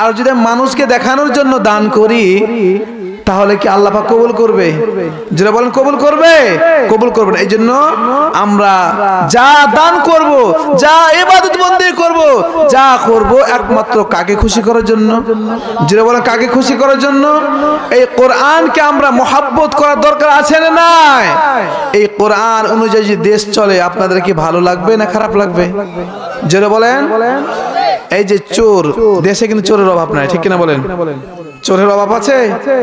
আর যদি মানুষকে দেখানোর জন্য দান করি তাহলে কি আল্লাহ পাক কবুল করবে? যারা বলেন কবুল করবে? কবুল করবে না। এইজন্য আমরা যা দান করব, যা ইবাদত বন্দেগি করব, যা করব একমাত্র কাকে খুশি করার জন্য। যারা বলেন কাকে খুশি করার জন্য? এই কোরআনকে আমরা মহব্বত করার দরকার আছে না নাই? এই কোরআন অনুযায়ী যে দেশ চলে আপনাদের কি ভালো লাগবে না খারাপ লাগবে? যারা বলেন এই যে চোর, দেশে কিন্তু চোরের অভাব নাই, ঠিক কিনা বলেন? চোরের অভাব আছে?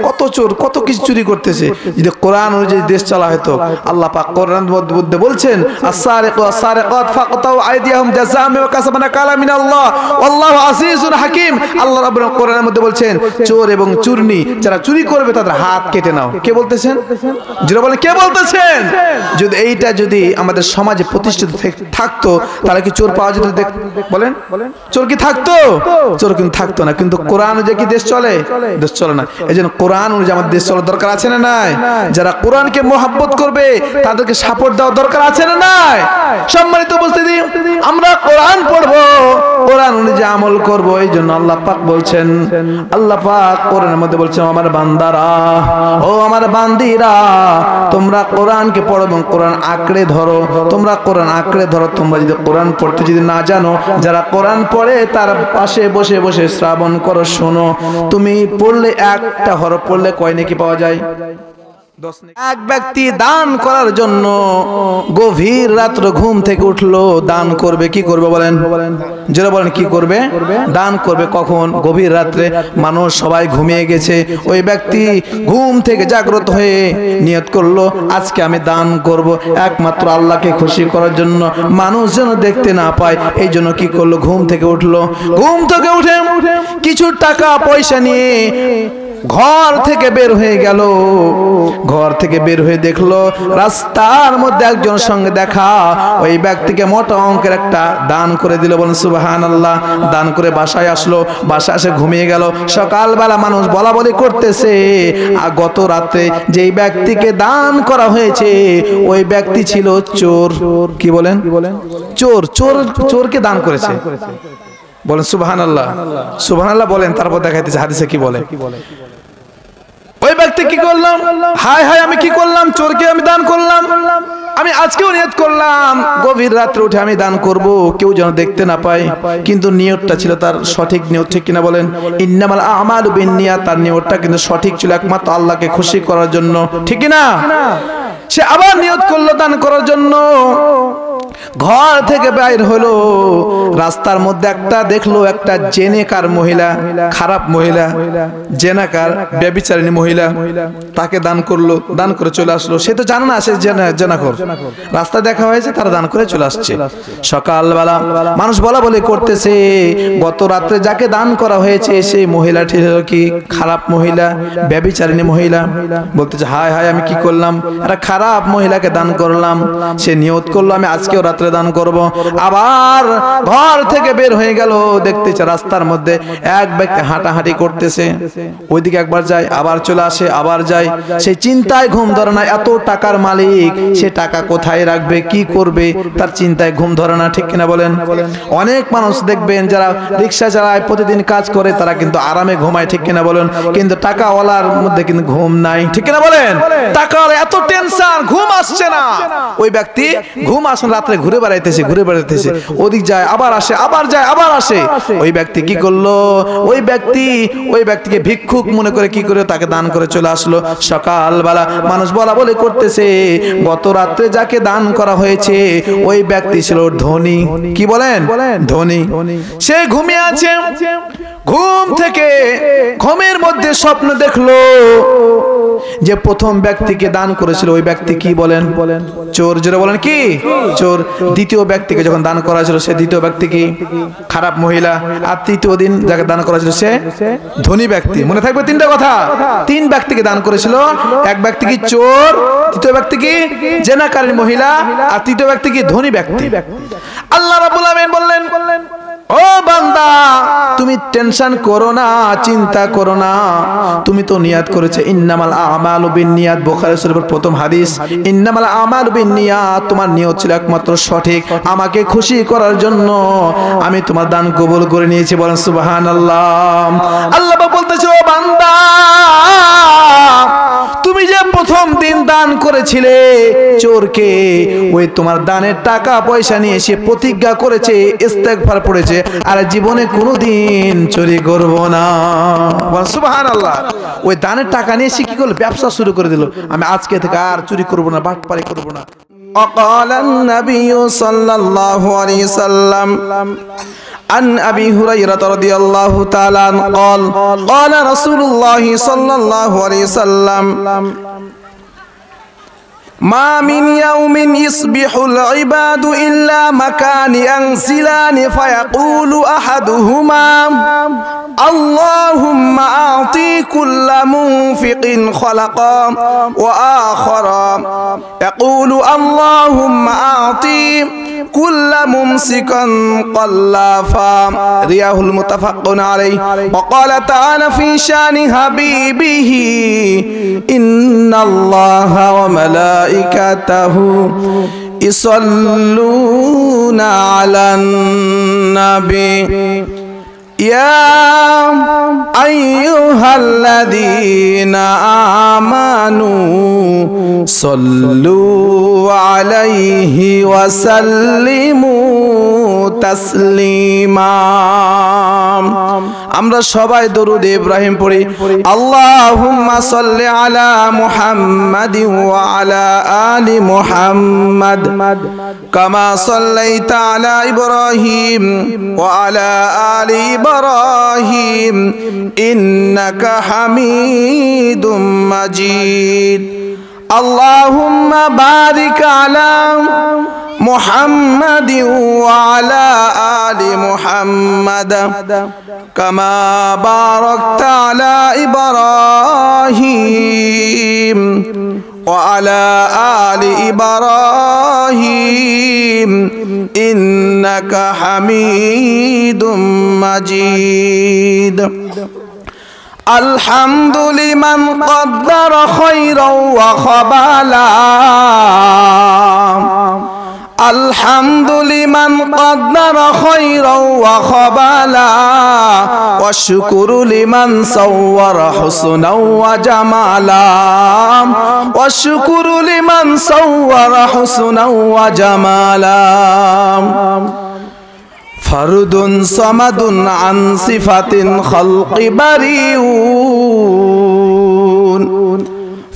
কত চোর, কত কিছু চুরি করতেছে। যদি কোরআন অনুযায়ী দেশ চলা হতো, আল্লাহ পাক কোরআন মধ্যে বলছেন আস-সারিকু আস-সারিকাত ফাকতাউ আইদিয়াহুম জাযাআম বিমা কাসাবু নাকালা মিনাল্লাহ ওয়াল্লাহু আজিজুন হাকীম। আল্লাহ রাব্বুল কোরআনের মধ্যে বলছেন চোর এবং চুরনি যারা চুরি করবে তাদের হাত কেটে নাও। কে বলতেছেন? যারা বলেন কে বলতেছেন? যদি এইটা যদি আমাদের সমাজে প্রতিষ্ঠিত থাকতো তাহলে কি চোর পাওয়া যেত? বলেন চোর কি থাকতো? চোর কিন্তু থাকতো না। কিন্তু কোরআন অনুযায়ী কি দেশ চলে? দেশ চলে না। এইজন্য কোরআন অনুযায়ী আমাদের দেশ চলার দরকার আছে না নাই? যারা কোরআনকে মহব্বত করবে তাদেরকে সাপোর্ট দেওয়া দরকার আছে না নাই? সম্মানিত উপস্থিতি, আমরা কোরআন পড়বো, কোরআন অনুযায়ী আমল করব। এইজন্য আল্লাহ পাক বলছেন, আল্লাহ পাক কোরআনের মধ্যে বলছেন আমার বান্দারা, ও আমার বান্দিরা, তোমরা কোরআনকে পড়ো এবং কোরআন আঁকড়ে ধরো। তোমরা কোরআন আঁকড়ে ধরো। তোমরা যদি কোরআন পড়তে যদি না জানো, যারা কোরআন পড়ে তার পাশে বসে বসে শ্রবণ করো, শোনো। তুমি পড়লে একটা হরফ পড়লে কয় নেকি পাওয়া যায়? এক ব্যক্তি দান করার জন্য গভীর রাত্রে ঘুম থেকে উঠলো, দান করবে। কি করবে বলেন? যারা বলেন কি করবে? দান করবে। কখন? গভীর রাত্রে, মানুষ সবাই ঘুমিয়ে গেছে। ওই ব্যক্তি ঘুম থেকে জাগ্রত হয়ে নিয়ত করলো আজকে আমি দান করব একমাত্র আল্লাহকে খুশি করার জন্য, মানুষ যেন দেখতে না পায়। এই জন্য কি করলো? ঘুম থেকে উঠলো। ঘুম থেকে উঠে কিছু টাকা পয়সা নিয়ে ঘর থেকে বের হয়ে গেল। ঘর থেকে বের হয়ে দেখলো রাস্তার মধ্যে একজনের সঙ্গে দেখা। ওই ব্যক্তিকে মোটা অঙ্কের একটা দান করে দিল। বলেন সুবহানাল্লাহ। দান করে বাসায় আসলো। বাসায় এসে ঘুমিয়ে গেল। সকালবেলা মানুষ বলা বলি করতেছে আর গত রাতে যেই ব্যক্তিকে দান করা হয়েছে ওই ব্যক্তি ছিল চোর। কি বলেন? চোর। চোর চোরকে দান করেছে। বলেন সুবহানাল্লাহ। সুবহানাল্লাহ বলেন। তারপর দেখাইতেছে হাদিসে কি বলে। ওই ব্যক্তি কি করলাম? হায় হায় আমি কি করলাম? চোরকে আমি দান করলাম। আমি আজকেও নিয়ত করলাম গভীর রাত্রে উঠে আমি দান করব, কেউ যেন দেখতে না পায়। কিন্তু নিয়তটা ছিল তার সঠিক নিয়ত, ঠিক কিনা বলেন? ইন্নামাল আমালু বিন্নিয়াত। তার নিয়তটা কিন্তু সঠিক ছিল, একমাত্র আল্লাহকে খুশি করার জন্য, ঠিক কিনা? সে আবার নিয়ত করলো দান করার জন্য। ঘর থেকে বাইর হলো, রাস্তার মধ্যে একটা দেখলো একটা জেনেকার মহিলা, খারাপ মহিলা, জেনাকার ব্যভিচারিণী মহিলা, তাকে দান করলো। দান করে চলে আসলো। সে তো জানে না সে জেনাকর। রাস্তা দেখা হয়েছে, তারা দান করে চলে আসছে। সকালবেলা মানুষ বলা বলি করতেছে গত রাত্রে যাকে দান করা হয়েছে সেই মহিলাটি কি খারাপ মহিলা, ব্যভিচারিণী মহিলা। বলতেছে হায় হায় আমি কি করলাম? একটা খারাপ মহিলাকে দান করলাম। সে নিয়ত করলো আমি আজকেও রাত্রে দান করব। আবার ঘর থেকে বের হয়ে গেল। দেখতেছে রাস্তার মধ্যে এক ব্যক্তি হাঁটাহাঁটি করতেছে। ওইদিকে একবার যায়, আবার চলে আসে, আবার যায়। সেই চিন্তায় ঘুম ধরে না। এত টাকার মালিক, সে টাকা কোথায় রাখবে, কি করবে, তার চিন্তায় ঘুম ধরে না, ঠিক কিনা বলেন? অনেক মানুষ দেখবেন যারা রিক্সা চালায়, প্রতিদিন কাজ করে, তারা কিন্তু আরামে ঘুমায়, ঠিক কিনা বলেন? কিন্তু টাকাওয়ালার মধ্যে কিন্তু ঘুম নাই, ঠিক কিনা বলেন? টাকাওয়ালা এত টেনশন, ঘুম আসছে না। ওই ব্যক্তি ঘুম আসে রাত্রে, ঘুরে বেড়াইতেছে, ঘুরে বেড়াইতেছে, ওদিক যায়, আবার আসে, আবার যায়, আবার আসে। ওই ব্যক্তি কি করলো? ওই ব্যক্তিকে ভিক্ষুক মনে করে কি করে তাকে দান করে চলে আসলো। সকালবেলা মানুষ বলা বলি করতেছে গত রাত্রে যাকে দান করা হয়েছে ওই ব্যক্তি ছিল ধনী। কি বলেন? ধনী। সে ঘুমিয়ে আছে। ঘুম থেকে ঘুমের মধ্যে স্বপ্ন দেখলো যে প্রথম ব্যক্তিকে দান করেছিল ওই ব্যক্তি কি বলেন? চোর। জোরে বলেন কি? চোর। দ্বিতীয় ব্যক্তিকে যখন দান করা হয়েছিল সে দ্বিতীয় ব্যক্তি কি? খারাপ মহিলা। আর তৃতীয় দিন যাকে দান করা হয়েছিল সে ধনী ব্যক্তি। মনে থাকবে তিনটা কথা। তিন ব্যক্তিকে দান করেছিল। এক ব্যক্তি কি? চোর। দ্বিতীয় ব্যক্তি কি? জেনাকারী মহিলা। আর তৃতীয় ব্যক্তি কি? ধনী ব্যক্তি। আল্লাহ রাব্বুল আলামিন বললেন ও বান্দা তুমি টেনশন করো না, চিন্তা করো না, তুমি তো নিয়াত করেছে ইন্নামাল আমালু বিন্নিয়াত, বুখারী শরীফের প্রথম হাদিস, ইন্নামাল আমালু বিন্নিয়াত, তোমার নিয়ত ছিল একমাত্র সঠিক, আমাকে খুশি করার জন্য আমি তোমার দান কবুল করে নিয়েছি। বলেন সুবহানাল্লাহ। আল্লাহ বলতেছে ও বান্দা তুমি যে প্রথম দিন দান করেছিলে চোরকে, ওই তোমার দানের টাকা পয়সা নিয়ে সে প্রতিজ্ঞা করেছে, ইস্তেগফার পড়েছে, আর জীবনে কোনোদিন চুরি করব না। সুবহানাল্লাহ। ওই দানের টাকা নিয়ে সে কি করলো? ব্যবসা শুরু করে দিল, আমি আজকে থেকে আর চুরি করব না, বাটপারি করব না। وقال النبي صلى الله عليه وسلم عن أبي هريرة رضي الله تعالى عنه قال قال رسول الله صلى الله عليه وسلم ما من يوم يصبح العباد إلا مكان ينزلان فيقول أحدهما اللهم أعطي كل منفق خلقا، وآخر يقول اللهم أعطي كل ممسكا قلافا، رواه المتفق عليه. وقال تعالى في شان حبيبه إن الله وملائكته يصلون على النبي يا أيها الذين آمنوا صلوا عليه وسلموا تسليما। আমরা সবাই দরুদ ইব্রাহিম পড়ি, আল্লাহুম্মা সাল্লি আলা মুহাম্মাদিন ওয়া আলা আলি মুহাম্মাদ কামা সাল্লাইতা আলা ইব্রাহিম ওয়া আলা আলি ইব্রাহিম ইন্নাকা হামিদুম মাজিদ। আল্লাহুম্মা বারিক আলা محمد وعلى آل محمد كما باركت على إبراهيم وعلى آل إبراهيم إنك حميد مجيد. الحمد لمن قدر خيرا وخبالا، الحمد لمن قدر خيرا وخبالا، والشكر لمن صور حسنا وجمالا، والشكر لمن صور حسنا وجمالا. فرد صمد عن صفة خلق بريء،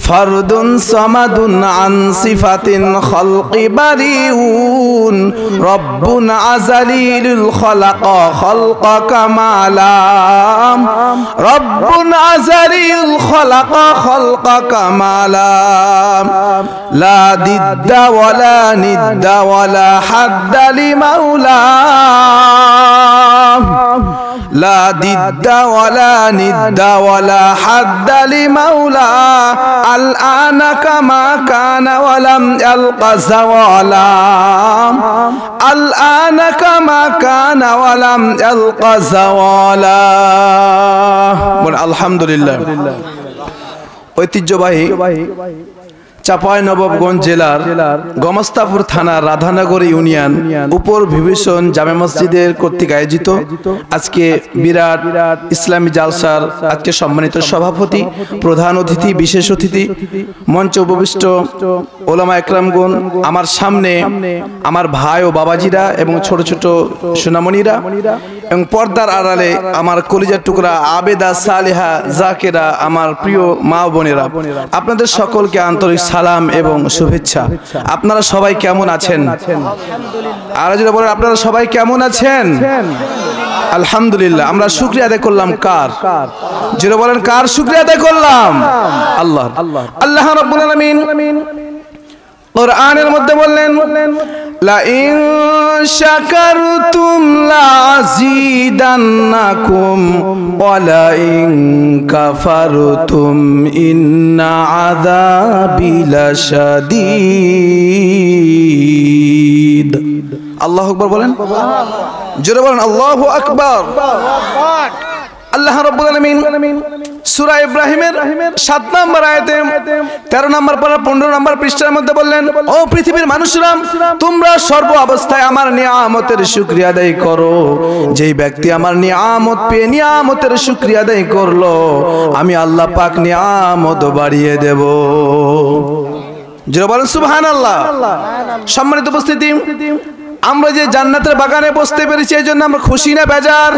فرد صمد عن صفة خلق بريء، رب أزلي للخلق خلق كمالا، رب أزلي الخلق خلق كمالا، لا ضد ولا ند ولا حد لمولاه، لا ضد ولا ند ولا حد لمولاه، الآن كما كان ولم يلق زوالا، الآن كما كان ولم يلق زوالا. الحمد لله. ঐতিহ্যবাহী চাঁপাইনবাবগঞ্জ জেলার গমস্তাপুর থানার রাধানগর ইউনিয়ন উপর বিভীষণ জামে মসজিদের কর্তৃক আয়োজিত আজকে বিরাট ইসলামী জালসার আজকে সম্মানিত সভাপতি, প্রধান অতিথি, বিশেষ অতিথি, মঞ্চে উপবিষ্ট ওলামা একরামগণ, আমার সামনে আমার ভাই ও বাবাজিরা এবং ছোট ছোট সোনামণিরা এবং পর্দার আড়ালে আমার কলিজার টুকরা আবেদা সালেহা জাকেরা, আমার প্রিয় মা বোনেরা, আপনাদের সকলকে আন্তরিক সালাম এবং শুভেচ্ছা। আপনারা সবাই কেমন আছেন? আর যদি বলেন আপনারা সবাই কেমন আছেন? আলহামদুলিল্লাহ। আমরা শুকরিয়া আদায় করলাম কার? যদি বলেন কার শুকরিয়া আদায় করলাম? আল্লাহ। আল্লাহ রাব্বুল আলামিন কোরআনের মধ্যে বললেন লা ইন শাকারতুম লাযীদান্নাকুম ওয়া লা ইন কাফারতুম ইন্না আযাবি লাশাদীদ। আল্লাহু আকবার বলেন। জোরে বলেন আল্লাহু আকবার। আল্লাহ রাব্বুল আলামিন সূরা ইব্রাহিমের 7 নম্বর আয়াতে 13 নম্বর পারা 15 নম্বর পৃষ্ঠার মধ্যে বললেন, ও পৃথিবীর মানুষরা, তোমরা সর্ব অবস্থায় আমার নিয়ামতের শুকরিয়া আদায় করো। যেই ব্যক্তি আমার নিয়ামত পেয়ে নিয়ামতের শুকরিয়া আদায় করলো, আমি আল্লাহ পাক নিয়ামত বাড়িয়ে দেব। জোরে বলেন সুবহানাল্লাহ। সম্মানিত উপস্থিতি, আমরা যে জান্নাতের বাগানে বসতে পেরেছি এই জন্য আমরা খুশি না বেজার?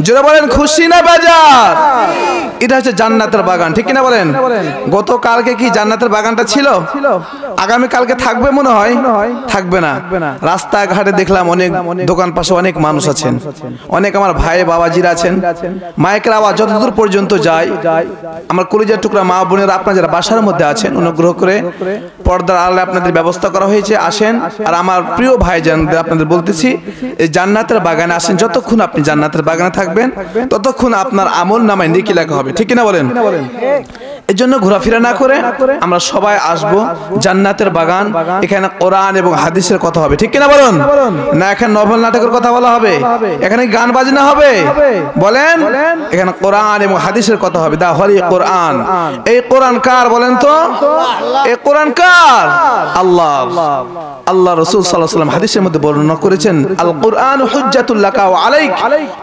জোরে বলেন খুশি না বেজার? এটা হচ্ছে জান্নাতের বাগান, ঠিক কিনা বলেন? গতকালকে কি জান্নাতের বাগানটা ছিল? আগামী কালকে থাকবে মনে হয়? থাকবে না। রাস্তাঘাটে দেখলাম অনেক দোকান পাশে অনেক মানুষ আছেন, অনেক আমার ভাই বাবাজিরা আছেন। মাইকের আওয়াজ যতদূর পর্যন্ত যায়, আমার কলিজার টুকরা মা বোনেরা, আপনারা যারা বাসার মধ্যে আছেন, অনুগ্রহ করে পর্দার আড়ালে আপনাদের ব্যবস্থা করা হয়েছে, আসেন। আর আমার প্রিয় ভাই আপনাদের বলতেছি, এই জান্নাতের বাগানে আসেন। যতক্ষণ আপনি জান্নাতের বাগানে থাকবেন ততক্ষণ আপনার আমল নামায় নেকি লেখা হবে, ঠিক কিনা বলেন? এর জন্য ঘোরাফেরা না করে আমরা সবাই আসব জান্নাতের বাগান। এখানে কোরআন এবং হাদিসের কথা হবে, ঠিক কিনা বলেন? না এখানে নভেল নাটকের কথা বলা হবে? এখানে গান বাজনা হবে? বলেন, এখানে কোরআন এবং হাদিসের কথা হবে। দা হলি কোরআন। এই কোরআন কার বলেন তো? এই কোরআন কার? আল্লাহ। আল্লাহ রাসূল সাল্লাল্লাহু আলাইহি ওয়াসাল্লাম হাদিসের মধ্যে বর্ণনা করেছেন, আল কোরআন হুজ্জাতুল লাকা ওয়া আলাইক।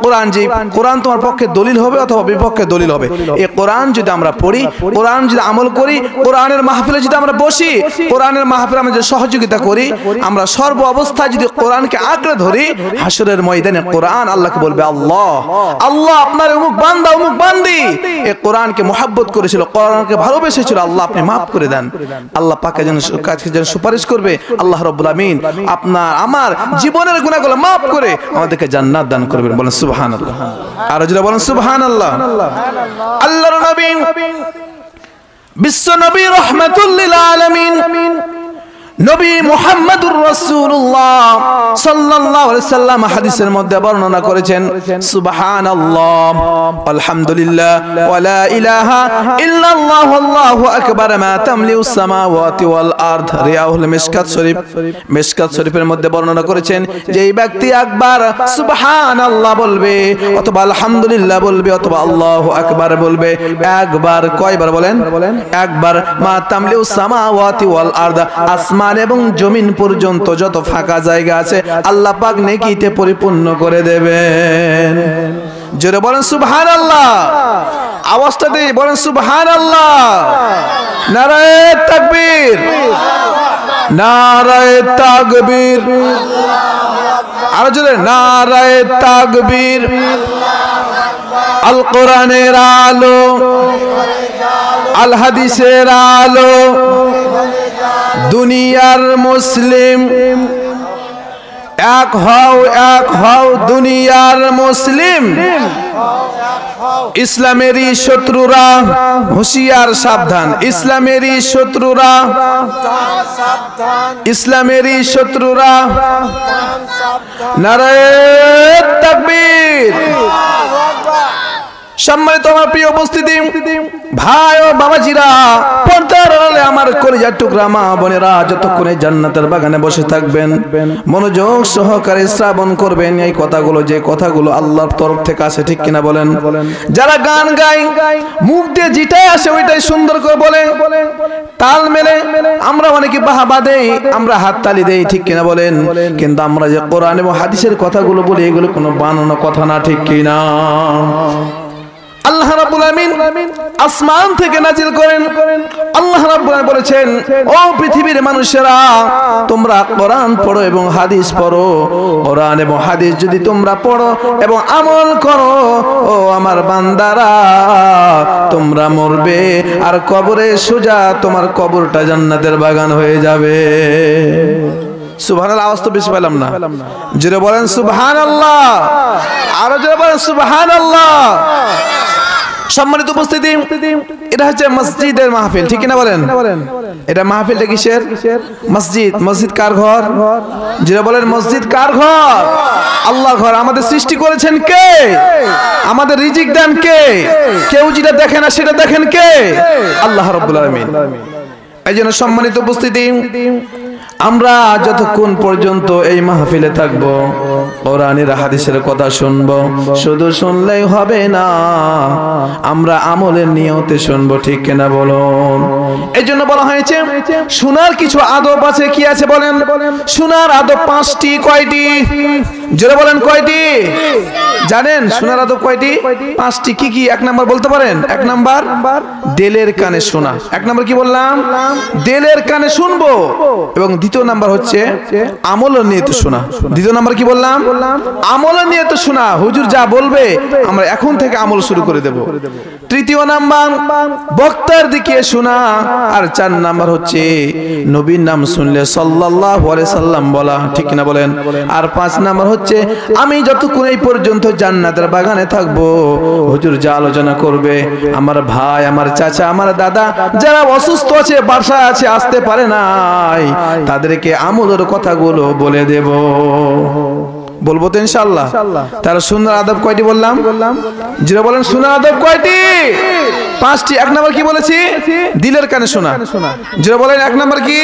কোরআন যে কোরআন তোমার পক্ষে দলিল হবে অথবা বিপক্ষে দলিল হবে। এই কোরআন যদি আমরা পড়ি, কোরআন যদি আমল করি, কোরআনের মাহফিলে যদি আমরা বসি, কোরআনের মাহফিলে আমরা যদি সহযোগিতা করি, আমরা সর্ব অবস্থায় যদি কোরআনকে আঁকড়ে ধরি, হাসরের ময়দানে কোরআন আল্লাহকে বলবে, আল্লাহ আল্লাহ আপনার অমুক বান্দা অমুক বান্দি এই কোরআনকে মহব্বত করেছিল, কোরআনকে ভালোবেসেছিল, আল্লাহ আপনি মাফ করে দেন। আল্লাহ পাকে যেন সুপারিশ করবে, আল্লাহ রাব্বুল আমিন আপনার আমার জীবনের গুনাহগুলো মাফ করে আমাদেরকে জান্নাত দান করবেন। বলেন সুবহানাল্লাহ। আর যদি বলেন সুবহানাল্লাহ। আল্লাহর নবী বিশ্ব নবী রাহমাতুল লিল আলামিন নবী মুহাম্মদুর রাসূলুল্লাহ সাল্লাল্লাহু আলাইহি সাল্লাম হাদিসের মধ্যে বর্ণনা করেছেন, সুবহানাল্লাহ আলহামদুলিল্লাহ ওয়া লা ইলাহা ইল্লাল্লাহু আল্লাহু আকবার মা তামলিউস সামাওয়াতি ওয়াল আরদ। রিয়াহুল মিশকাত শরীফ, মিশকাত শরীফের মধ্যে বর্ণনা করেছেন যে এই ব্যক্তি একবার সুবহানাল্লাহ বলবে অথবা আলহামদুলিল্লাহ বলবে অথবা আল্লাহু আকবার বলবে, একবার কয়বার বলেন? একবার। মা তামলিউস সামাওয়াতি ওয়াল আরদ, আসমান এবং জমিন পর্যন্ত যত ফাঁকা জায়গা আছে আল্লাহ পাক নেকিতে পরিপূর্ণ করে দেবেন। জোরে বলেন সুবহানাল্লাহ। আওয়াজটা দিয়ে বলেন সুবহানাল্লাহ। নারায়ে তাকবীর, নারায়ে তাকবীর, আরো জোরে নারায়ে তাকবীর। আল কোরআনের আলো, আল হাদিসের আলো, দুনিয়ার মুসলিম এক হও, এক হও দুনিয়ার মুসলিম। ইসলামেরই শত্রুরা হুঁশিয়ার সাবধান, ইসলামেরই শত্রুরা, ইসলামেরই শত্রুরা। নারায়ে তাকবীর। সম্মানিত আমার প্রিয় উপস্থিতি, ভাই ও বাবাজিরা, পর্দার আড়ালে আমার কলিজার টুকরা মা বোনেরা, যতক্ষণে জান্নাতের বাগানে বসে থাকবেন মনোযোগ সহকারে শ্রবণ করবেন এই কথাগুলো, যে কথাগুলো আল্লাহর তরফ থেকে আসে, ঠিক কিনা বলেন? যারা গান গায় মুখ দিয়ে যেটাই আসে ওইটাই সুন্দর করে বলে, তাল মেলে আমরা অনেকে বাহাবা দেই, আমরা হাততালি দেই, ঠিক কিনা বলেন? কিন্তু আমরা যে কোরআন এবং হাদিসের কথাগুলো বলি এগুলো কোনো বানানো কথা না, ঠিক কিনা? আল্লাহ রাব্বুল আমিন আসমান থেকে নাজিল করেন। আল্লাহ রাব্বুল আমিন বলেছেন, ও পৃথিবীর মানুষেরা, তোমরা কোরআন পড়ো এবং হাদিস পড়ো। কোরআন এবং হাদিস যদি তোমরা পড়ো এবং আমল করো, ও আমার বান্দারা, তোমরা মরবে আর কবরে সোজা তোমার কবরটা জান্নাতের বাগান হয়ে যাবে। সুবহানাল্লাহ। আওয়াজ তো বেশি পেলাম না, জোরে বলেন সুবহানাল্লাহ। আরো জোরে বলেন সুবহানাল্লাহ। সম্মানিত উপস্থিতি, এটা হচ্ছে মসজিদের মাহফিল, ঠিক কিনা বলেন? এটা মাহফিলটা কিসের? মসজিদ। মসজিদ কার ঘর? যেটা বলেন মসজিদ কার ঘর? আল্লাহর ঘর। আমাদের সৃষ্টি করেছেন কে? আমাদের রিজিক দেন কে? কেউ যেটা দেখে না সেটা দেখেন কে? আল্লাহ রাব্বুল আলামিন। এই জন্য সম্মানিত উপস্থিতি, আমরা যতক্ষণ পর্যন্ত এই মাহফিলে থাকবো কোরআনের হাদিসের কথা শুনবো, শুধু শুনলেই হবে না, আমরা আমলের নিয়তে শুনবো, ঠিক কিনা বলুন? এই জন্য বলা হয়েছে শোনার কিছু আদব আছে। কি আছে বলেন? শোনার আদব 5টি। কয়টি? জোরে বলেন কয়টি? জানেন শোনার আদব কয়টি? 5টি। কি কি? 1 নাম্বার বলতে পারেন? 1 নাম্বার দিলের কানে শোনা। 1 নাম্বার কি বললাম? দিলের কানে শুনবো। এবং দ্বিতীয় নাম্বার হচ্ছে আমলের নিয়তে শোনা। দ্বিতীয় নাম্বার কি বললাম? আমলের নিয়তে শোনা। হুজুর যা বলবে আমরা এখন থেকে আমল শুরু করে দেব। তৃতীয় নাম্বার বক্তার দিকে শোনা। আর 4 নাম্বার হচ্ছে নবীর নাম শুনলে সাল্লাল্লাহু আলাইহি সাল্লাম বলা, ঠিক কিনা বলেন? আর 5 নাম্বার হচ্ছে আমি যতক্ষণ এই পর্যন্ত জান্নাতের বাগানে থাকবো হুজুর যা আলোচনা করবে, আমার ভাই, আমার চাচা, আমার দাদা যারা অসুস্থ আছে, বাসায় আছে, আসতে পারে নাই, তাদেরকে আমলের কথাগুলো বলে দেব। বলবো তো ইনশাআল্লাহ। তার সুন্নার আদব কয়টি বললাম? যারা বলেন সুন্নার আদব কয়টি? 5টি। 1 নাম্বার কি বলেছি? দিলের কানে শোনা। যারা বলেন 1 নাম্বার কি?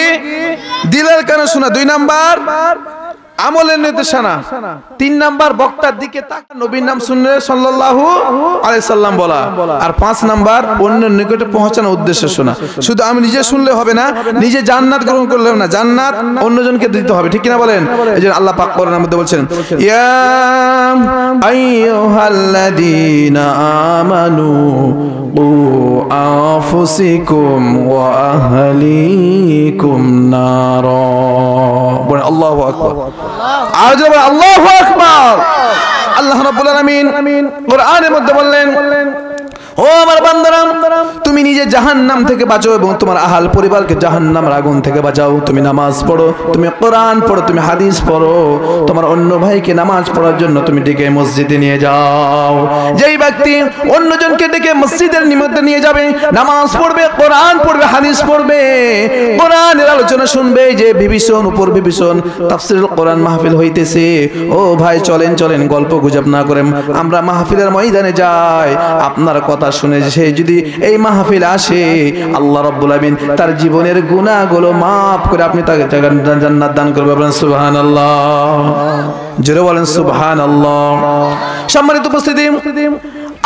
দিলের কানে শোনা। 2 নাম্বার আমলের নির্দেশনা। 3 নাম্বার বক্তার দিকে তাকা, নবীর নাম শুনলে সাল্লাল্লাহু আলাইহি সাল্লাম বলা। আর 5 নাম্বার অন্যের নিকটে পৌঁছানোর উদ্দেশ্যে শোনা। শুধু আমি নিজে শুনলে হবে না, নিজে জান্নাত গ্রহণ করলে হবে না, জান্নাত অন্যজনকে দিতে হবে, ঠিক কিনা বলেন? এইজন্য আল্লাহ পাক কোরআনের মধ্যে বলছেন ইয়া আইয়ুহাল্লাযীনা আমানু কু আনফুসাকুম ওয়া আহলিকুম নারা। বলেন আল্লাহু আকবার। আর জোরে বলেন আল্লাহু আকবার। আল্লাহ রাব্বুল আলামিন কোরআনের মধ্যে বললেন ও আমার বান্দারা, তুমি নিজে জাহান্নাম থেকে বাঁচো এবং তোমার আহাল পরিবারকে জাহান্নামের আগুন থেকে বাঁচাও। তুমি নামাজ পড়ো, তুমি কোরআন পড়ো, তুমি হাদিস পড়ো, তোমার অন্য ভাইকে নামাজ পড়ার জন্য তুমি ডেকে মসজিদে নিয়ে যাও। যেই ব্যক্তি অন্যজনকে ডেকে মসজিদের নিমন্ত্রণে নিয়ে যাবে, নামাজ পড়বে, কোরআন পড়বে, হাদিস পড়বে, কোরআনের আলোচনা শুনবে, যে বিভীষণ উপর বিভীষণ তাফসীরুল কোরআন মাহফিল হইতেছে, ও ভাই চলেন চলেন গল্প গুজব না করে আমরা মাহফিলের ময়দানে যাই। আপনার কথা শুনে সে যদি এই মাহফিল আসে, আল্লাহ রাব্বুল আলামিন তার জীবনের গুনাহগুলো maaf করে আপনি তাকে জান্নাত দান করবেন। বলেন সুবহানাল্লাহ। জোরে বলেন সুবহানাল্লাহ। সম্মানিত উপস্থিতি,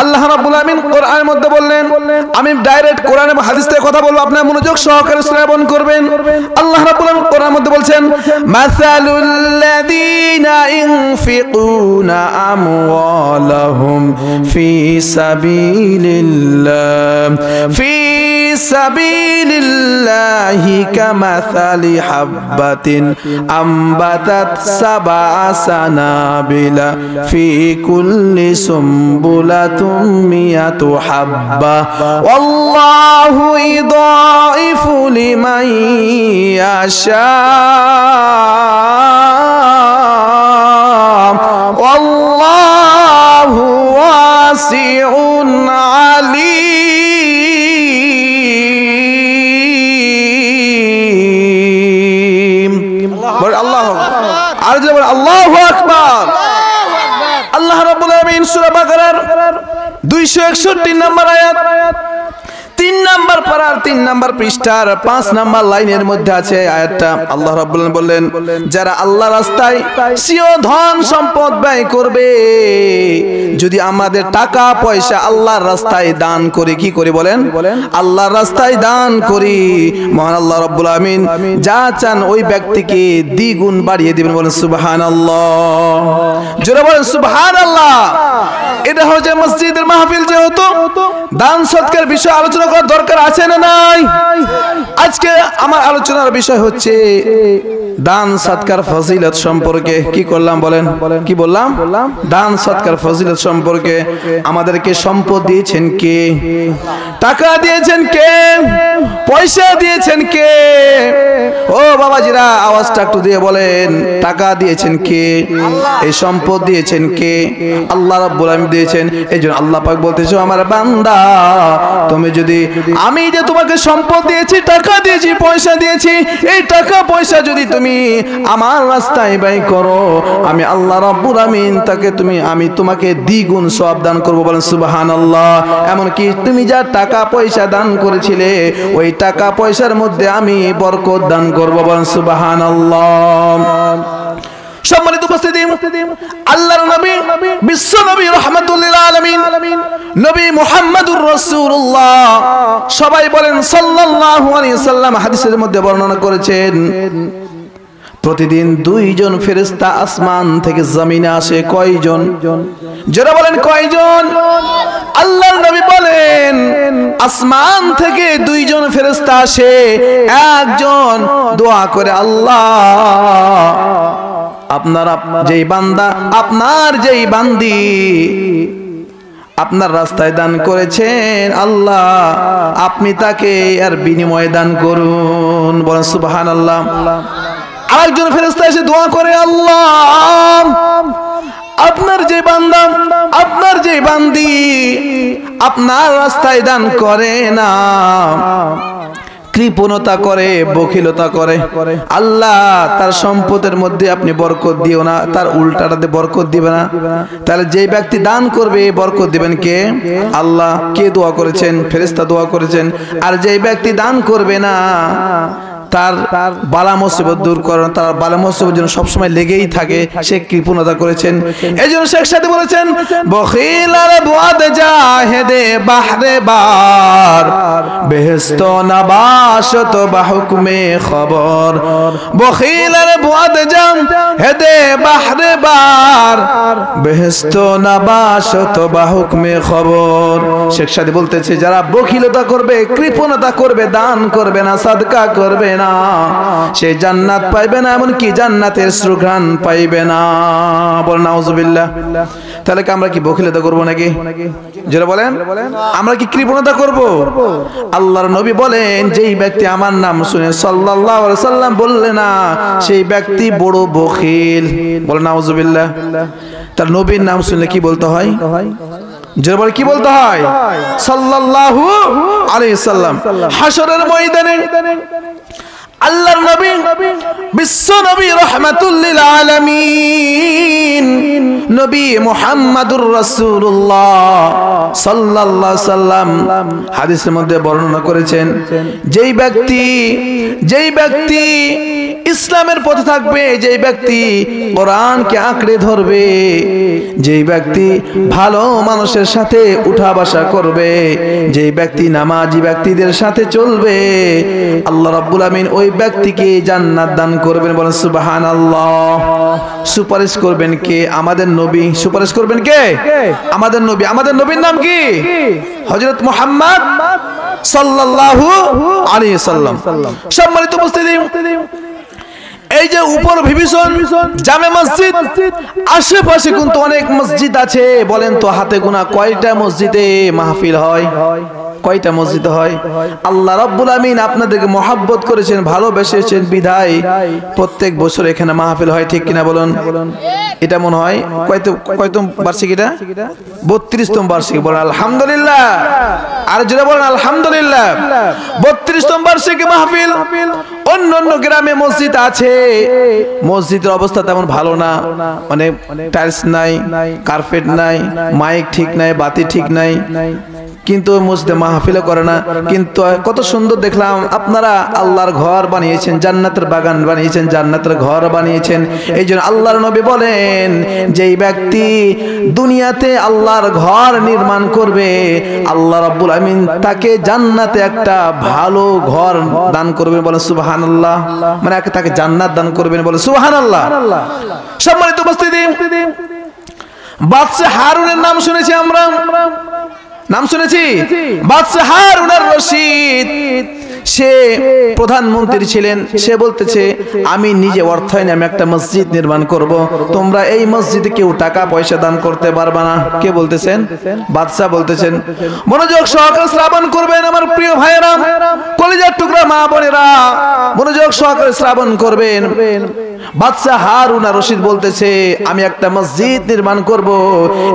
আল্লাহ রাব্বুল আলামিন কোরআনের মধ্যে বললেন, আমি ডাইরেক্ট কোরআন এবং হাদিস থেকে কথা বলবো, আপনারা মনোযোগ সহকারে শ্রবণ করবেন। আল্লাহ রাব্বুল আলামিন কোরআনের মধ্যে বলছেন মাসালুল লাযীনা ইনফিকুনা আমওয়ালাহুম ফি সাবিলিল্লাহি কামাসালি হাববাতিন আমবাতাত সাবআ সানাবিলা ফি কুল্লি সুমবুলাতিন মিয়াতু হাব্বা ওয়াল্লাহু ইদাইফু লিমান ইয়াশা ওয়াল্লাহু ওয়াসিউন আলীম। বল আল্লাহু আকবার। আর যে বল আল্লাহু আকবার। আল্লাহ রাব্বুল আলামিন সূরা বাকারার 261 নম্বর আয়াত 3 নম্বর পারার 3 নম্বর পৃষ্ঠার 5 নম্বর লাইনের মধ্যে আছে আয়াতটা। আল্লাহ রাব্বুল আলামিন বললেন, যারা আল্লাহর রাস্তায় স্বীয় ধন সম্পদ ব্যয় করবে, যদি আমাদের টাকা পয়সা আল্লাহর রাস্তায় দান করি, কি করি বলেন? আল্লাহর রাস্তায় দান করি, মহান আল্লাহ রাব্বুল আলামিন যা চান ওই ব্যক্তিকে দ্বিগুণ বাড়িয়ে দিবেন। বলেন সুবহানাল্লাহ। জোরে বলেন সুবহানাল্লাহ। এটা হচ্ছে মসজিদের মাহফিল, যেহেতু দান সদকার বিষয়ে আলোচনা করার দরকার আছে না নাই? আজকে আমার আলোচনার বিষয় হচ্ছে দান সদকার ফজিলত সম্পর্কে। কি করলাম বলেন? কি বললাম? দান সদকার ফজিলত সম্পর্কে। আমাদেরকে সম্পদ দিয়েছেন কে? টাকা দিয়েছেন কে? পয়সা দিয়েছেন কে? ও বাবাজিরা আওয়াজটা একটু দিয়ে বলেন, টাকা দিয়েছেন কে? এই সম্পদ দিয়েছেন কে? আল্লাহ রাব্বুল আলামিন দিয়েছেন। এইজন্য আল্লাহ পাক বলতেছে, আমার বান্দা তুমি যদি, আমি যে তোমাকে সম্পদ দিয়েছি, টাকা দিয়েছি, পয়সা দিয়েছি, এই টাকা পয়সা যদি তুমি তুমি আমার রাস্তায় ব্যয় করো, আমি আল্লাহ রাব্বুল আমিন আমি তোমাকে দ্বিগুণ সওয়াব দান করব। বলেন সুবহানাল্লাহ। এমনকি তুমি যা টাকা পয়সা দান করেছিলে ওই টাকা পয়সার মধ্যে আমি বরকত দান করব। বলেন সুবহানাল্লাহ। সম্মানিত উপস্থিতি, আল্লাহর নবী বিশ্ব নবী রাহমাতুল লিল আলামিন নবী মুহাম্মদুর রাসূলুল্লাহ, সবাই বলেন সাল্লাল্লাহু আলাইহি সাল্লাম, হাদিসের মধ্যে বর্ণনা করেছেন প্রতিদিন দুইজন ফেরেশতা আসমান থেকে জমিনে আসে। কয়জন? যারা বলেন কয়জন? আল্লাহর নবী বলেন আসমান থেকে দুইজন ফেরেশতা আসে, একজন দোয়া করে, আল্লাহ আপনার যেই বান্দা, আপনার যেই বান্দি আপনার রাস্তায় দান করেছেন, আল্লাহ আপনি তাকে এর বিনিময়ে দান করুন। বলেন সুবহানাল্লাহ। আরেকজন ফেরেশতা এসে দোয়া করে, আল্লাহ আপনার যে বান্দা, আপনার যে বান্দি আপনার রাস্তায় দান করে না, কৃপণতা করে, বখিলতা করে, আল্লাহ তার সম্পদের মধ্যে আপনি বরকত দিও না, তার উল্টাটাতে বরকত দিবে না। তাহলে যে ব্যক্তি দান করবে বরকত দিবেন কে? আল্লাহ। কে দোয়া করেছেন? ফেরেশতা দোয়া করেছেন। আর যে ব্যক্তি দান করবে না তার বালা মুসিবত দূর করেন, তার বালা মুসিবত যেন সবসময় লেগেই থাকে, সে কৃপণতা করেছেন। এই জন্য শেখ সাথী বলেছেন, বখিল আর বুয়াদ জাহেদে বাহরে বার, বেহেশত নবাশত বাহুকমে খবর। বখিল আর বুয়াদ জাহেদে বাহরে বার, বেহেশত নবাশত বাহুকমে খবর। শেখ সাথী বলতেছে, যারা বখিলতা করবে, কৃপণতা করবে, দান করবে না, সাদকা করবে না, সে জান্নাত পাইবে না, এমনকি জান্নাতের সুঘ্রাণ পাইবে না। বল নাউজুবিল্লাহ। তাহলে কি আমরা কি বখিলতা করব নাকি? যারা বলেন আমরা কি কৃপণতা করব? আল্লাহর নবী বলেন, যেই ব্যক্তি আমার নাম শুনে সাল্লাল্লাহু আলাইহি সাল্লাম বললে না, সেই ব্যক্তি বড় বখিল। বল নাউজুবিল্লাহ। তার নবীর নাম শুনলে কি বলতে হয়? যারা বলে কি বলতে হয়? সাল্লাল্লাহু আলাইহি সাল্লাম। হাশরের ময়দানে আল্লাহর নবী বিশ্ব নবী রাহমাতুল লিল আলামিন নবী মুহাম্মদুর রাসূলুল্লাহ সাল্লাল্লাহু আলাইহি সাল্লাম হাদিসের মধ্যে বর্ণনা করেছেন, যেই ব্যক্তি ইসলামের পথে থাকবে, যেই ব্যক্তি কোরআনকে আঁকড়ে ধরবে, যেই ব্যক্তি ভালো মানুষের সাথে উঠা বসা করবে, যেই ব্যক্তি নামাজি ব্যক্তিদের সাথে চলবে, আল্লাহ রাব্বুল আমিন ওই ব্যক্তিকে জান্নাত দান করবেন। বলেন সুবহানাল্লাহ। সুপারিশ করবেন কে? আমাদের নবী। সুপারিশ করবেন কে? আমাদের নবী। আমাদের নবীর নাম কি? হযরত মুহাম্মদ সাল্লাল্লাহু আলাইহি সাল্লাম। সম্মানিত উপস্থিতি, এই যে উপর ভিবিশন জামে মসজিদ, আশেপাশে কিন্তু অনেক মসজিদ আছে। বলেন তো হাতে গোনা কয়টা মসজিদে মাহফিল হয়? কয়টা মসজিদ হয়? আল্লাহ রাব্বুল আমিন আপনাদেরকে মহব্বত করেছেন, ভালোবেসেছেন বিধায় প্রত্যেক বছর এখানে মাহফিল হয়, ঠিক কিনা বলুন? এটা মনে হয় কয়তম বার্ষিক? এটা 32তম বার্ষিক। বলেন আলহামদুলিল্লাহ। আর যারা বলেন আলহামদুলিল্লাহ। 32তম বার্ষিকী মাহফিল। অন্য অন্য গ্রামে মসজিদ আছে, মসজিদের অবস্থা তেমন ভালো না, মানে টাইলস নাই, কার্পেট নাই, মাইক ঠিক নাই, বাতি ঠিক নাই, কিন্তু মসজিদে মাহফিল করে না। কিন্তু কত সুন্দর দেখলাম, আপনারা আল্লাহর ঘর বানিয়েছেন, জান্নাতের বাগান বানিয়েছেন, জান্নাতের ঘর বানিয়েছেন। এই জন্য আল্লাহর নবী বলেন, যেই ব্যক্তি দুনিয়াতে আল্লাহর ঘর নির্মাণ করবে, আল্লাহ রাব্বুল আমিন তাকে জান্নাতে একটা ভালো ঘর দান করবেন। বলেন সুবহানাল্লাহ। মানে তাকে জান্নাত দান করবেন। বলেন সুবহানাল্লাহ। সম্মানিত উপস্থিতি, বাদশা হারুনের নাম শুনেছি আমরা, নাম শুনেছি বাদশা হারুন আর রশিদ। সে প্রধানমন্ত্রী ছিলেন। সে বলতেছে, আমি নিজে অর্থায়নে আমি একটা মসজিদ নির্মাণ করব, তোমরা এই মসজিদে কেউ টাকা পয়সা দান করতে পারবে না। কে বলতেছেন? বাদশা বলতেছেন। মনোযোগ সহকারে শ্রবণ করবেন আমার প্রিয় ভাইয়েরা, কলিজার টুকরা মা বোনেরা, মনোযোগ সহকারে শ্রবণ করবেন। বাদশা হারুন আর রশিদ বলতেছে আমি একটা মসজিদ নির্মাণ করব,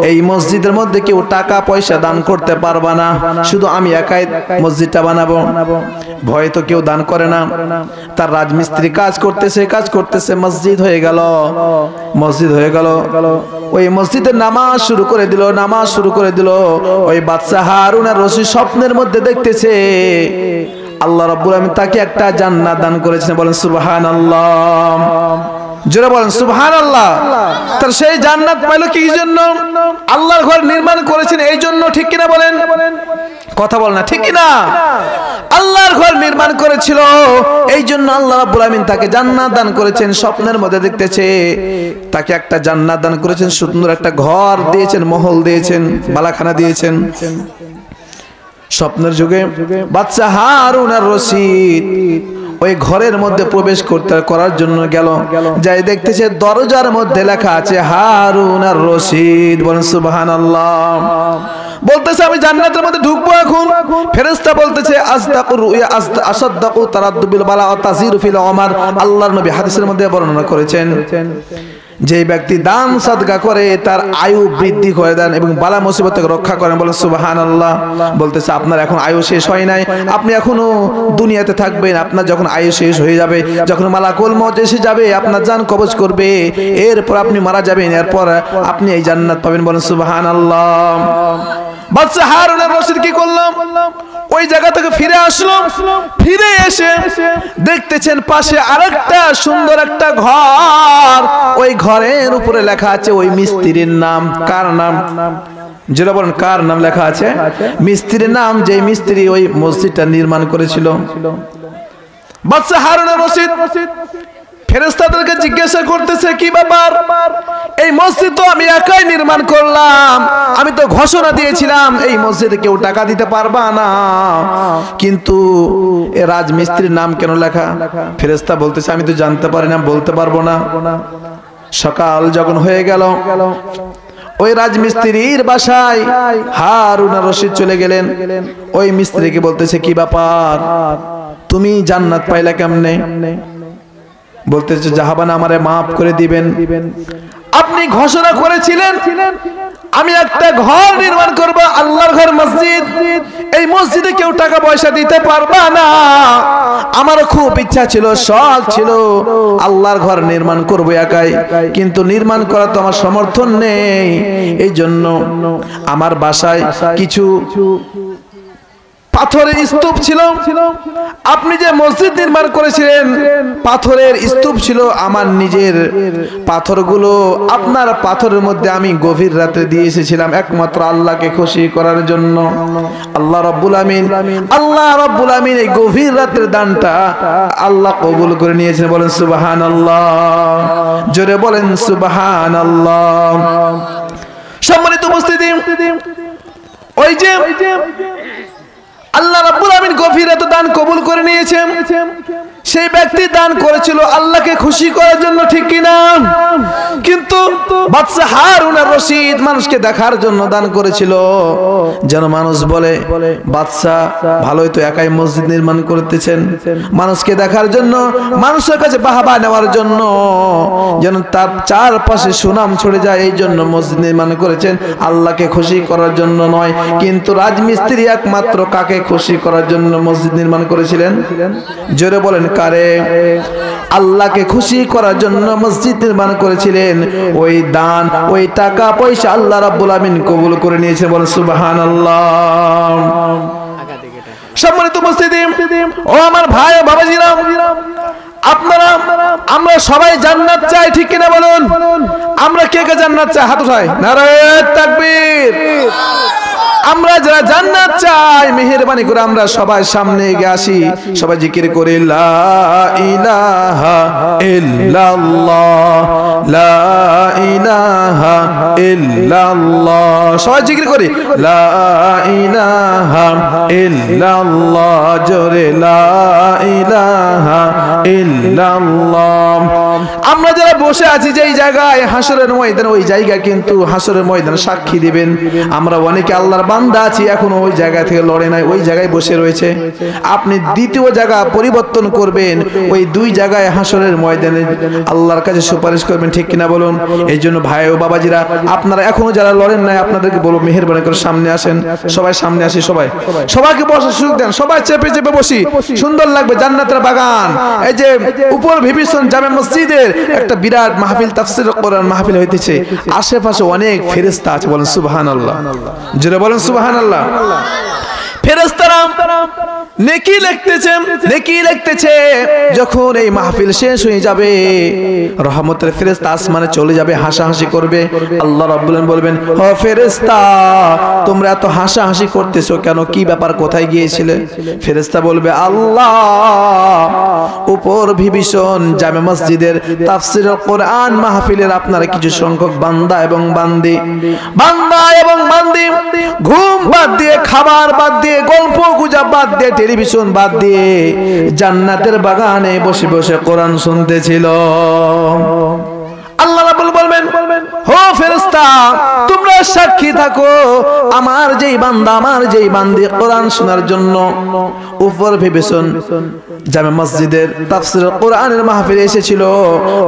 এই মসজিদের মধ্যে কেউ টাকা পয়সা দান করতে পারবে না, শুধু আমি একাই মসজিদটা বানাবো। ভয়ে তো কেউ দান করে না। তার রাজমিস্ত্রি কাজ করতেছে, মসজিদ হয়ে গেল। ওই মসজিদে নামাজ শুরু করে দিল। ওই বাদশা হারুন আর রশিদ স্বপ্নের মধ্যে দেখতেছে আল্লাহ রাব্বুল আলামিন তাকে একটা জান্নাত দান করেছেন। বলেন সুবহানাল্লাহ, জোরে বলেন সুবহানাল্লাহ। তার সেই জান্নাত পাইলো কি জন্য? আল্লাহর ঘর নির্মাণ করেছেন এই জন্য, ঠিক কিনা বলেন? কথা বল না, ঠিক কিনা? আল্লাহর ঘর নির্মাণ করেছিল এই জন্য আল্লাহ রাব্বুল আমিন তাকে জান্নাত দান করেছেন। স্বপ্নের মধ্যে দেখতেছে তাকে একটা জান্নাত দান করেছেন, সুন্দর একটা ঘর দিয়েছেন, মহল দিয়েছেন, বালাখানা দিয়েছেন। স্বপ্নের যুগে বাদশা হারুন আর রশিদ ওই ঘরের মধ্যে প্রবেশ করার জন্য গেল। যাই দেখতেছে দরজার মধ্যে লেখা আছে হারুন আর রশিদ। বলেন সুবহানাল্লাহ। বলতেছে আমি জান্নাতের মধ্যে ঢুকবো এখন। ফেরেশতা বলতেছে আসদাকু রুয়া আসাদদাকু তারাদ্দুবিল বালা ওয়া তাজিরু ফিল উমার। আল্লাহর নবী হাদিসের মধ্যে বর্ণনা করেছেন যে ব্যক্তি দান সাদকা করে তার আয়ু বৃদ্ধি করে দেন এবং বালা মুসিবত থেকে রক্ষা করেন। বলেন সুবহানাল্লাহ। বলতেছে আপনার এখন আয়ু শেষ হয় নাই, আপনি এখনো দুনিয়াতে থাকবেন। আপনার যখন আয়ু শেষ হয়ে যাবে, যখন মালাকুল মউত এসে যাবে, আপনার জান কবজ করবে, এরপর আপনি মারা যাবেন, এরপর আপনি এই জান্নাত পাবেন। বলেন সুবহানাল্লাহ। বাদশা হারুন আর রশিদ কি করলাম? ওই জায়গা থেকে ফিরে আসলাম। ফিরে এসে দেখতেছেন পাশে আরেকটা সুন্দর একটা ঘর। ওই ঘরের উপরে লেখা আছে ওই মিস্ত্রির নাম। কার নাম? যেটা বলেন কার নাম লেখা আছে? মিস্ত্রির নাম, যে মিস্ত্রি ওই মসজিদটা নির্মাণ করেছিল। বাদশা হারুন আর রশিদ ফেরেশতাদেরকে জিজ্ঞাসা করতেছে কি ব্যাপার? এই মসজিদ তো আমি একাই নির্মাণ করলাম, আমি তো ঘোষণা দিয়েছিলাম এই মসজিদে কেউ টাকা দিতে পারবা না, কিন্তু এ রাজমিস্ত্রির নাম কেন লেখা? ফেরেশতা বলতেছে আমি তো জানতে পারি না, বলতে পারবো না। সকাল যখন হয়ে গেল ওই রাজমিস্ত্রির বাসায় হারুন আর রশিদ চলে গেলেন। ওই মিস্ত্রিকে বলতেছে কি ব্যাপার, তুমি জান্নাত পাইলা কেমনে? বলতেছে জাহাবানা আমারে মাফ করে দিবেন, আপনি ঘোষণা করেছিলেন আমি একটা ঘর নির্মাণ করব, আল্লাহর ঘর, মসজিদ। এই মসজিদে কেউ টাকা পয়সা দিতে পারবে না। আমারও খুব ইচ্ছা ছিল, শখ ছিল আল্লাহর ঘর নির্মাণ করব একাই, কিন্তু নির্মাণ করা তো আমার সমর্থন নেই। এই জন্য আমার বাসায় কিছু পাথরের স্তূপ ছিল। আপনি যে মসজিদ নির্মাণ করেছিলেন পাথরের স্তূপ ছিল, আমার নিজের পাথরগুলো আপনার পাথরের মধ্যে আমি গভীর রাতে দিয়ে এসেছিলাম একমাত্র আল্লাহকে খুশি করার জন্য। আল্লাহ রাব্বুল আমিন এই গভীর রাতের দানটা আল্লাহ কবুল করে নিয়েছেন। বলেন সুবহানাল্লাহ, জোরে বলেন সুবহানাল্লাহ। সম্মানিত উপস্থিতি, ওই যে আল্লাহ রাব্বুল আমিন গভীর রাতে দান কবুল করে নিয়েছেন, সেই ব্যক্তি দান করেছিল আল্লাহকে খুশি করার জন্য, ঠিক কিনা? কিন্তু বাদশা হারুন আর রশিদ মানুষকে দেখার জন্য দান করেছিল, যেন মানুষ বলে বাদশা ভালোই তো একাই মসজিদ নির্মাণ করতেছেন। মানুষকে দেখার জন্য, মানুষের কাছে বাহবা নেওয়ার জন্য, যেন তার চারপাশে সুনাম ছড়ে যায়, এই জন্য মসজিদ নির্মাণ করেছেন, আল্লাহকে খুশি করার জন্য নয়। কিন্তু রাজমিস্ত্রি একমাত্র কাকে খুশি করার জন্য মসজিদ নির্মাণ করেছিলেন? জোরে বলেন কারে? আল্লাহকে খুশি করার জন্য মসজিদ নির্মাণ করেছিলেন। ওই দান, ওই টাকা পয়সা আল্লাহ রাব্বুল আমিন কবুল করে নিয়েছে। বলেন সুবহানাল্লাহ। সম্মানিত উপস্থিতি, ও আমার ভাই ও বাবাজিরা, আপনারা আমরা সবাই জান্নাত চাই, ঠিক কিনা বলুন? আমরা কে কে জান্নাত চাই? হাত উঠাই, নারায়ে তাকবীর। আমরা যারা জান্নাত চাই মেহেরবানি করে আমরা সবাই সামনে এগিয়ে আসি, সবাই জিকির করি লা ইলাহা ইল্লাল্লাহ, লা ইলাহা ইল্লাল্লাহ। সবাই জিকির করি লা ইলাহা ইল্লাল্লাহ, জোরে লা ইলাহা ইল্লাল্লাহ। আমরা যারা বসে আছি যেই জায়গায় হাসরের ময়দান, ওই জায়গা কিন্তু হাসরের ময়দান সাক্ষী দিবেন। আমরা অনেকে আল্লাহর বান্দা আছি এখনো ওই জায়গা থেকে লড়ে নাই, ওই জায়গায় বসে রয়েছে। আপনি দ্বিতীয় জায়গা পরিবর্তন করবেন, ওই দুই জায়গায় হাসরের ময়দানে আল্লাহর কাছে সুপারিশ করবেন, ঠিক কিনা বলুন? এই জন্য ভাই ও বাবাজিরা, আপনারা এখনো যারা লড়েন নাই, আপনাদেরকে বলবো মেহেরবানি করে সামনে আসেন। সবাই সামনে আসি, সবাইকে বসার সুযোগ দেন। সবাই চেপে চেপে বসি, সুন্দর লাগবে জান্নাতের বাগান। এই যে উপর ভিবিসন জামে মসজিদের একটা বিরাট মাহফিল, তাফসীর কোরআন মাহফিল হইতেছে, আশেপাশে অনেক ফেরেশতা আছে, বলেন সুবহানাল্লাহ, জোরে বলেন সুবহানাল্লাহ। ফেরেশতারা নেকি লিখতেছে। যখন এই মাহফিল শেষ হয়ে যাবে, রহমতের ফেরেশতা আসমানে চলে যাবে, হাসাহাসি করবে। আল্লাহ রাব্বুল আলামিন বলবেন, ও ফেরেশতা, তোমরা এত হাসাহাসি করতেছো কেন? কি ব্যাপার, কোথায় গিয়েছিলে? ফেরেশতা বলবে, আল্লাহ, উপর ভিবিসন জামে মসজিদের তাফসীরুল কোরআন মাহফিলের আপনারা কিছু সংখ্যক বান্দা এবং বান্দি ঘুম বাদ দিয়ে, খাবার বাদ দিয়ে, গল্প গুজব বাদ দিয়ে, টেলিভিশন বাদ দিয়ে জান্নাতের বাগানে বসে বসে কোরআন শুনতেছিল। আল্লাহ রাব্বুল বলবেন, ও ফেরেশতা, তোমরা সাক্ষী থাকো, আমার যেই বান্দা, আমার যেই বান্দি কোরআন শোনার জন্য উপর ভিবিসন জামে মসজিদের তাফসীরুল কোরআনের মাহফিলে এসেছিল,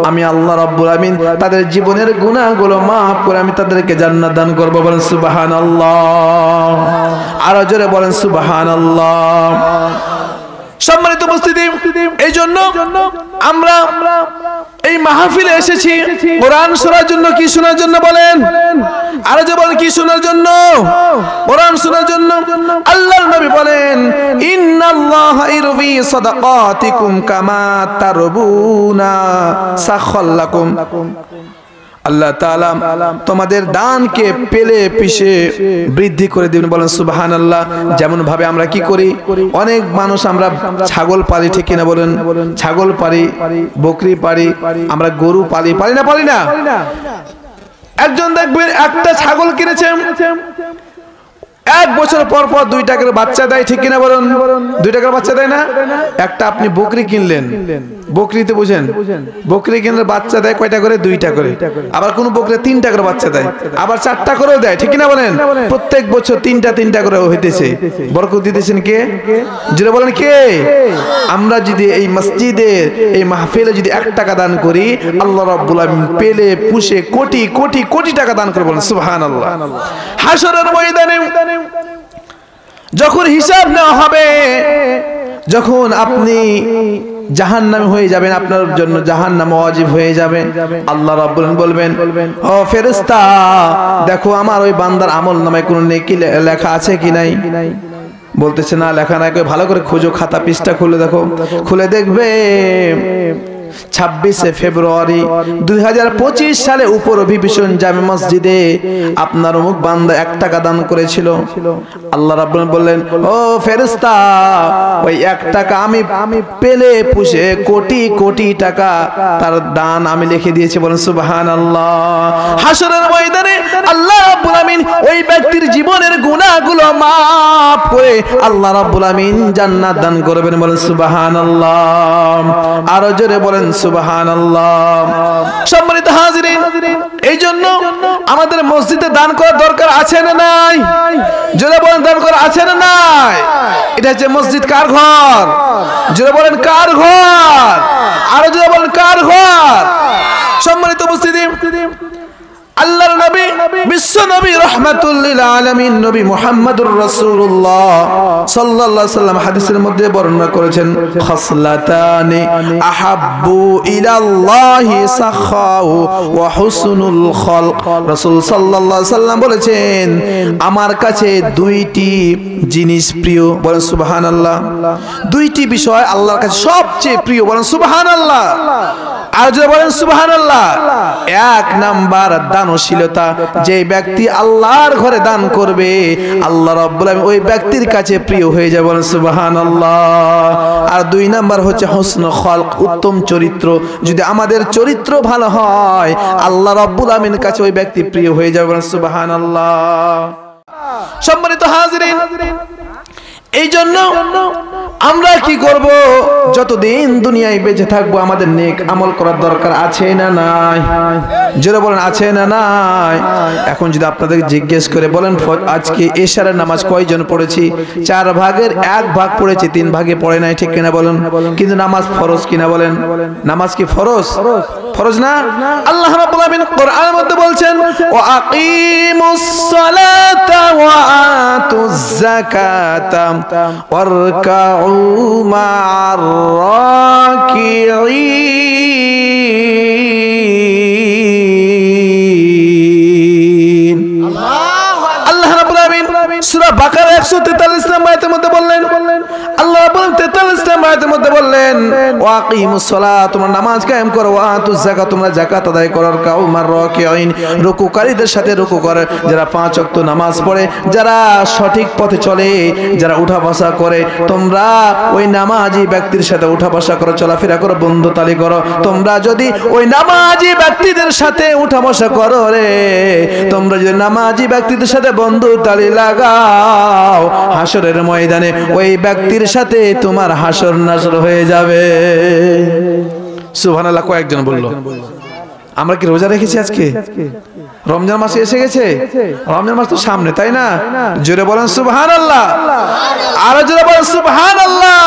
আমি আল্লাহ রাব্বুল আমিন তাদের জীবনের গুনাহগুলো maaf করে আমি তাদেরকে জান্নাত দান করব। বলেন সুবহানাল্লাহ, আরো জোরে বলেন সুবহানাল্লাহ। সম্মানিত উপস্থিতি, এই জন্য আমরা এই মাহফিলে এসেছি কোরআন শোনার জন্য। কি শোনার জন্য বলেন? আরো যে বলেন, কি শোনার জন্য? কোরআন শোনার জন্য। আল্লাহর নবী বলেন, ইন্নাল্লাহা ইরবি সাদাকাতিকুম কামা তারবুনা সাখাল্লাকুম। আল্লাহ তাআলা তোমাদের দানকে পেলে পিষে বৃদ্ধি করে দিবেন। বলেন সুবহানাল্লাহ। যেমন ভাবে আমরা কি করি, অনেক মানুষ আমরা ছাগল পালি, ঠিক কিনা বলেন? ছাগল পালি, বকরি পালি, আমরা গরু পালি না? একজন দেখবেন একটা ছাগল কিনেছে, 1 বছর পর পর 2 টাকার বাচ্চা দেয়, ঠিক কিনা বলেন? 2 টাকার বাচ্চা দেয় না? একটা আপনি বকরি কিনলেন, বকরিতে বুঝেন, বকরি কিনলে বাচ্চা দেয় কয়টা করে? 2টা করে। আবার কোন বকরি 3 টাকার বাচ্চা দেয়, আবার 4টা করেও দেয়, ঠিক কিনা বলেন? প্রত্যেক বছর 3টা করে হইতেছে। বরকত দিতেছেন কে? যেটা বলেন কে? আমরা যদি এই মসজিদের এই মাহফিলে যদি 1 টাকা দান করি, আল্লাহ রাব্বুল আমিন পেলে পুষে কোটি কোটি কোটি টাকা দান করে। বলেন সুবহানাল্লাহ। হাশরের ময়দানে যখন হিসাব নেওয়া হবে, যখন আপনি জাহান্নামে হয়ে যাবেন, আপনার জন্য জাহান্নাম ওয়াজিব হয়ে যাবে, আল্লাহ রাব্বুল আলামিন বলবেন, ও ফেরেশতা, দেখো আমার ওই বান্দার আমলনামায় কোনো নেকি লেখা আছে কি নাই? বলতেছে না, লেখা নাই। ভালো করে খুঁজো, খাতা পৃষ্ঠা খুলে দেখো। খুলে দেখবে 26 ফেব্রুয়ারি 2025 সালে উপর ভিবিসন জামে মসজিদে আপনার অমুক বান্দা 1 টাকা দান করেছিল। আল্লাহ রাব্বুল আলামিন বললেন, ও ফেরেশতা, ওই 1 টাকা আমি পেলে পুষে কোটি কোটি টাকা তার দান আমি লিখে দিয়েছি। বলেন সুবহানাল্লাহ। হাশরের ময়দানে আল্লাহ রাব্বুল আমিন ওই ব্যক্তির জীবনের গুনাহগুলো maaf করে আল্লাহ রাব্বুল আমিন জান্নাত দান করবেন। বলেন সুবহানাল্লাহ। আরো জোরে বলেন সুবহানাল্লাহ। সম্মানিত হাজিরিন, এই জন্য আমাদের মসজিদে দান করার দরকার আছে না নাই? জোরে বলেন, দান করা আছে না নাই? এটা হচ্ছে মসজিদ কার ঘর? জোরে বলেন কার ঘর? আরো জোরে বলেন কার ঘর? সম্মানিত উপস্থিতি, আল্লাহর নবী, বিশ্ব নবী, রাহমাতুল লিল আলামিন নবী মুহাম্মদুর রাসূলুল্লাহ সাল্লাল্লাহু আলাইহি সাল্লাম হাদিসের মধ্যে বর্ণনা করেছেন, খাসলাতানি আহাব্বু ইলাল্লাহি সাখাউ ওয়া হুসনুল খালক। রাসূল সাল্লাল্লাহু আলাইহি সাল্লাম বলেছেন, আমার কাছে 2টি জিনিস প্রিয়। বলেন সুবহানাল্লাহ। 2টি বিষয় আল্লাহর কাছে সবচেয়ে প্রিয়। বলেন সুবহানাল্লাহ। আর যদি বলেন সুবহানাল্লাহ। 1 নাম্বার দানশীলতা। যে ব্যক্তি আল্লাহর ঘরে দান করবে, আল্লাহ রাব্বুল আলামিন ওই ব্যক্তির কাছে প্রিয় হয়ে যাবে। বলেন সুবহানাল্লাহ। আর 2 নাম্বার হচ্ছে হুসনুল খালক, উত্তম চরিত্র। যদি আমাদের চরিত্র ভালো হয়, আল্লাহ রাব্বুল আলামিনের কাছে ওই ব্যক্তি প্রিয় হয়ে যাবে। বলেন সুবহানাল্লাহ। সম্মানিত হাজিরিন, এই জন্য আমরা কি করব? যতদিন দুনিয়ায় বেঁচে থাকবো আমাদের নেক আমল করার দরকার আছে না নাই? যারা বলেন আছে না নাই? এখন যদি আপনাদের জিজ্ঞেস করে বলেন আজকে এশারের নামাজ কয়জন পড়েছি, 4 ভাগের 1 ভাগ পড়েছি, 3 ভাগে পড়ে নাই, ঠিক কিনা বলেন? কিন্তু নামাজ ফরজ কিনা বলেন? নামাজ কি ফরজ? ফরজ না? আল্লাহ রাব্বুল আলামিন কোরআনের মধ্যে বলছেন ওয়া আকিমুস সালাতা ওয়া আতুজ যাকাতা ওয়ারকাউ মা'আর রাকিঈন। আল্লাহ রাব্বুল আলামিন সূরা বাকারা 143 নম্বর আয়াতের মধ্যে বললেন, আল্লাহ রাব্বুল 43 নম্বর আয়াতের মধ্যে বললেন ওয়া আকিমুস সালাত, তোমরা নামাজ কায়েম করো, ওয়া আতুজ যাকাত, তোমরা যাকাত আদায় করো, কাউ মার রাকিঈন, রুকুকারীদের সাথে রুকু করে, যারা 5 ওয়াক্ত নামাজ পড়ে, যারা সঠিক পথে চলে, যারা উঠা বসা করে, তোমরা ওই নামাজি ব্যক্তির সাথে উঠা বসা করো, চলাফেরা করো, বন্ধুতালি করো। তোমরা যদি ওই নামাজি ব্যক্তিদের সাথে উঠা বসা করো রে, তোমরা যদি নামাজি ব্যক্তিদের সাথে বন্ধুতালি লাগাও, হাসরের ময়দানে ওই ব্যক্তির সাথে তোমার হাসর নাসর হয়ে যাবে। সুবহানাল্লাহ। কয়েকজন বলল। আমরা কি রোজা রেখেছি আজকে? রমজান মাস এসে গেছে, রমজান মাস তো সামনে, তাই না? জোরে বলেন সুবহানাল্লাহ, আরো জোরে বলেন সুবহানাল্লাহ।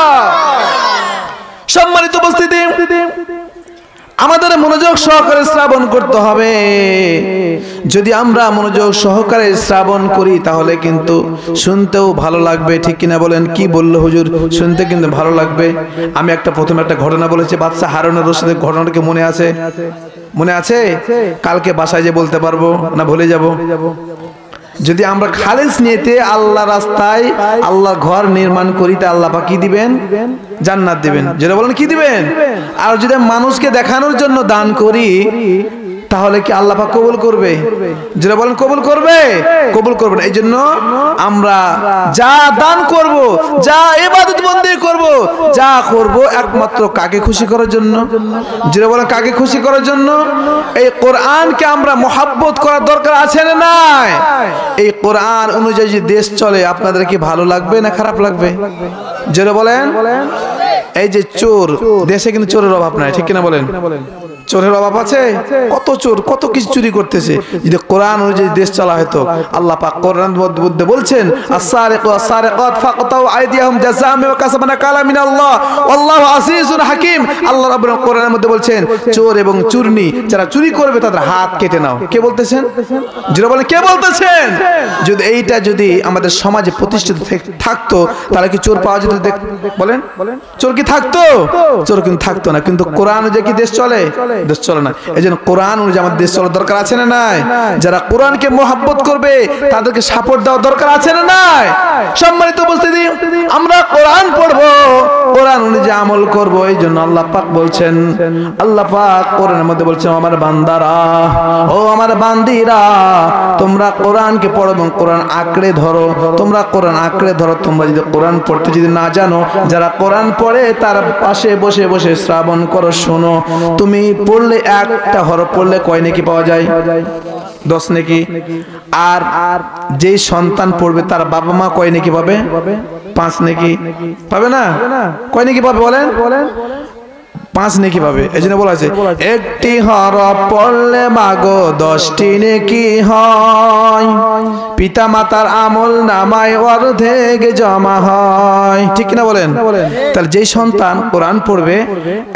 সম্মানিত উপস্থিতি, আমাদের মনোযোগ সহকারে শ্রবণ করতে হবে। যদি আমরা মনোযোগ সহকারে শ্রবণ করি তাহলে কিন্তু শুনতেও ভালো লাগবে, ঠিক কিনা বলেন? কি বললো হুজুর? শুনতে কিন্তু ভালো লাগবে। আমি প্রথমে একটা ঘটনা বলেছি, বাদশা হারুনুর রশিদের ঘটনাটাকে মনে আছে? মনে আছে? কালকে বাসায় যে বলতে পারবো না ভুলে যাব? যদি আমরা খালেস নিয়েতে আল্লাহ রাস্তায় আল্লাহর ঘর নির্মাণ করি তা আল্লাহ পাক কি দিবেন? জান্নাত দিবেন। যেটা বলেন কি দিবেন? আর যদি মানুষকে দেখানোর জন্য দান করি তাহলে কি আল্লাহ পাক কবুল করবে? যেটা বলেন কবুল করবে? কবুল করবে না। এই জন্য আমরা যা দান করব, যা ইবাদত বন্দেগি করব, যা করব একমাত্র কাকে খুশি করার জন্য? যেটা বলেন কাকে খুশি করার জন্য? এই কোরআনকে আমরা মহব্বত করার দরকার আছে না নাই? এই কোরআন অনুযায়ী যে দেশ চলে আপনাদের কি ভালো লাগবে না খারাপ লাগবে? যেটা বলেন এই যে চোর, দেশে কিন্তু চোরের অভাব নাই, ঠিক কিনা বলেন? চোরের অভাব আছে? কত চোর, কত কিছু চুরি করতেছে। যদি কোরআন অনুযায়ী দেশ চলা হতো, আল্লাহ পাক কোরআনের মধ্যে বলছেন আস-সারিকু ওয়াস-সারিকাত ফাকতাউ আইদিয়াহুম জাযাআম বিমা কাসাবু নাকালা মিনাল্লাহ ওয়াল্লাহু আজিজুন হাকীম। আল্লাহ রাব্বুল আলামিন কোরআনের মধ্যে বলছেন চোর এবং চুরনি যারা চুরি করবে তাদের হাত কেটে নাও। কে বলতেছেন? যারা বলেন কে বলতেছেন? যদি এইটা যদি আমাদের সমাজে প্রতিষ্ঠিত থাকতো তাহলে কি চোর পাওয়া যেত? বলেন চোর কি থাকতো? চোর কিন্তু থাকতো না। কিন্তু কোরআন অনুযায়ী কি দেশ চলে? দেশ চলে না। এই জন্য কোরআন অনুযায়ী আমাদের দেশ চলার দরকার আছে না নাই? যারা কোরআনকে মহব্বত করবে তাদেরকে সাপোর্ট দেওয়ার দরকার আছে না নাই? সম্মানিত উপস্থিতি, আমরা কোরআন পড়বো, কোরআন অনুযায়ী আমল করব। এই জন্য আল্লাহ পাক বলছেন, আল্লাহ পাক কোরআনের মধ্যে বলছেন আমার বান্দারা, ও আমার বান্দিরা, তোমরা কোরআনকে পড়ো এবং কোরআন আঁকড়ে ধরো। তোমরা কোরআন আঁকড়ে ধরো। তোমরা যদি কোরআন পড়তে যদি না জানো, যারা কোরআন পড়ে তার পাশে বসে বসে শ্রবণ করো, শোনো। তুমি পড়লে একটা হরফ পড়লে কয় নেকি পাওয়া যায়? 10 নেকি। আর যেই সন্তান পড়বে তার বাবা মা কয় নেকি পাবে? 5 নেকি পাবে না? কয় নেকি পাবে বলেন? 5 নেকি পাবে। এই জন্য বলা আছে একটি হরফ পড়লে মাগো 10টি নেকি হয়, পিতা মাতার আমল নামায় অর্ধেক জমা হয়, ঠিক কিনা বলেন? তাহলে যেই সন্তান কোরআন পড়বে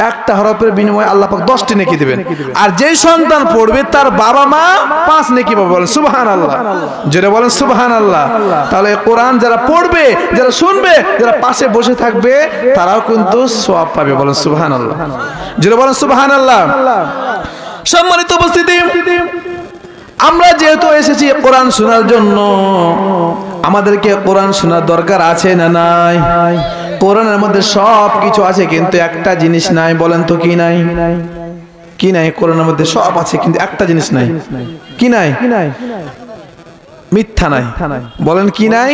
একটা হরফের বিনিময়ে আল্লাহ পাক 10টি নেকি দিবেন। আর যেই সন্তান পড়বে তার বাবা মা 5 নেকি পাবে। বলেন সুবহানাল্লাহ। যেটা বলেন সুবহানাল্লাহ। তাহলে কোরআন যারা পড়বে, যারা শুনবে, যারা পাশে বসে থাকবে তারাও কিন্তু সওয়াব পাবে। বলেন সুবহানাল্লাহ। যেটা বলেন সুবহানাল্লাহ। সম্মানিত উপস্থিতি, আমরা যেহেতু এসেছি কোরআন শোনার জন্য, আমাদেরকে কোরআন শোনার দরকার আছে না নাই? কোরআনের মধ্যে সব কিছু আছে কিন্তু একটা জিনিস নাই। বলেন তো কি নাই? কি নাই? কোরআনের মধ্যে সব আছে কিন্তু একটা জিনিস নাই। কি নাই? মিথ্যা নাই। বলেন কি নাই?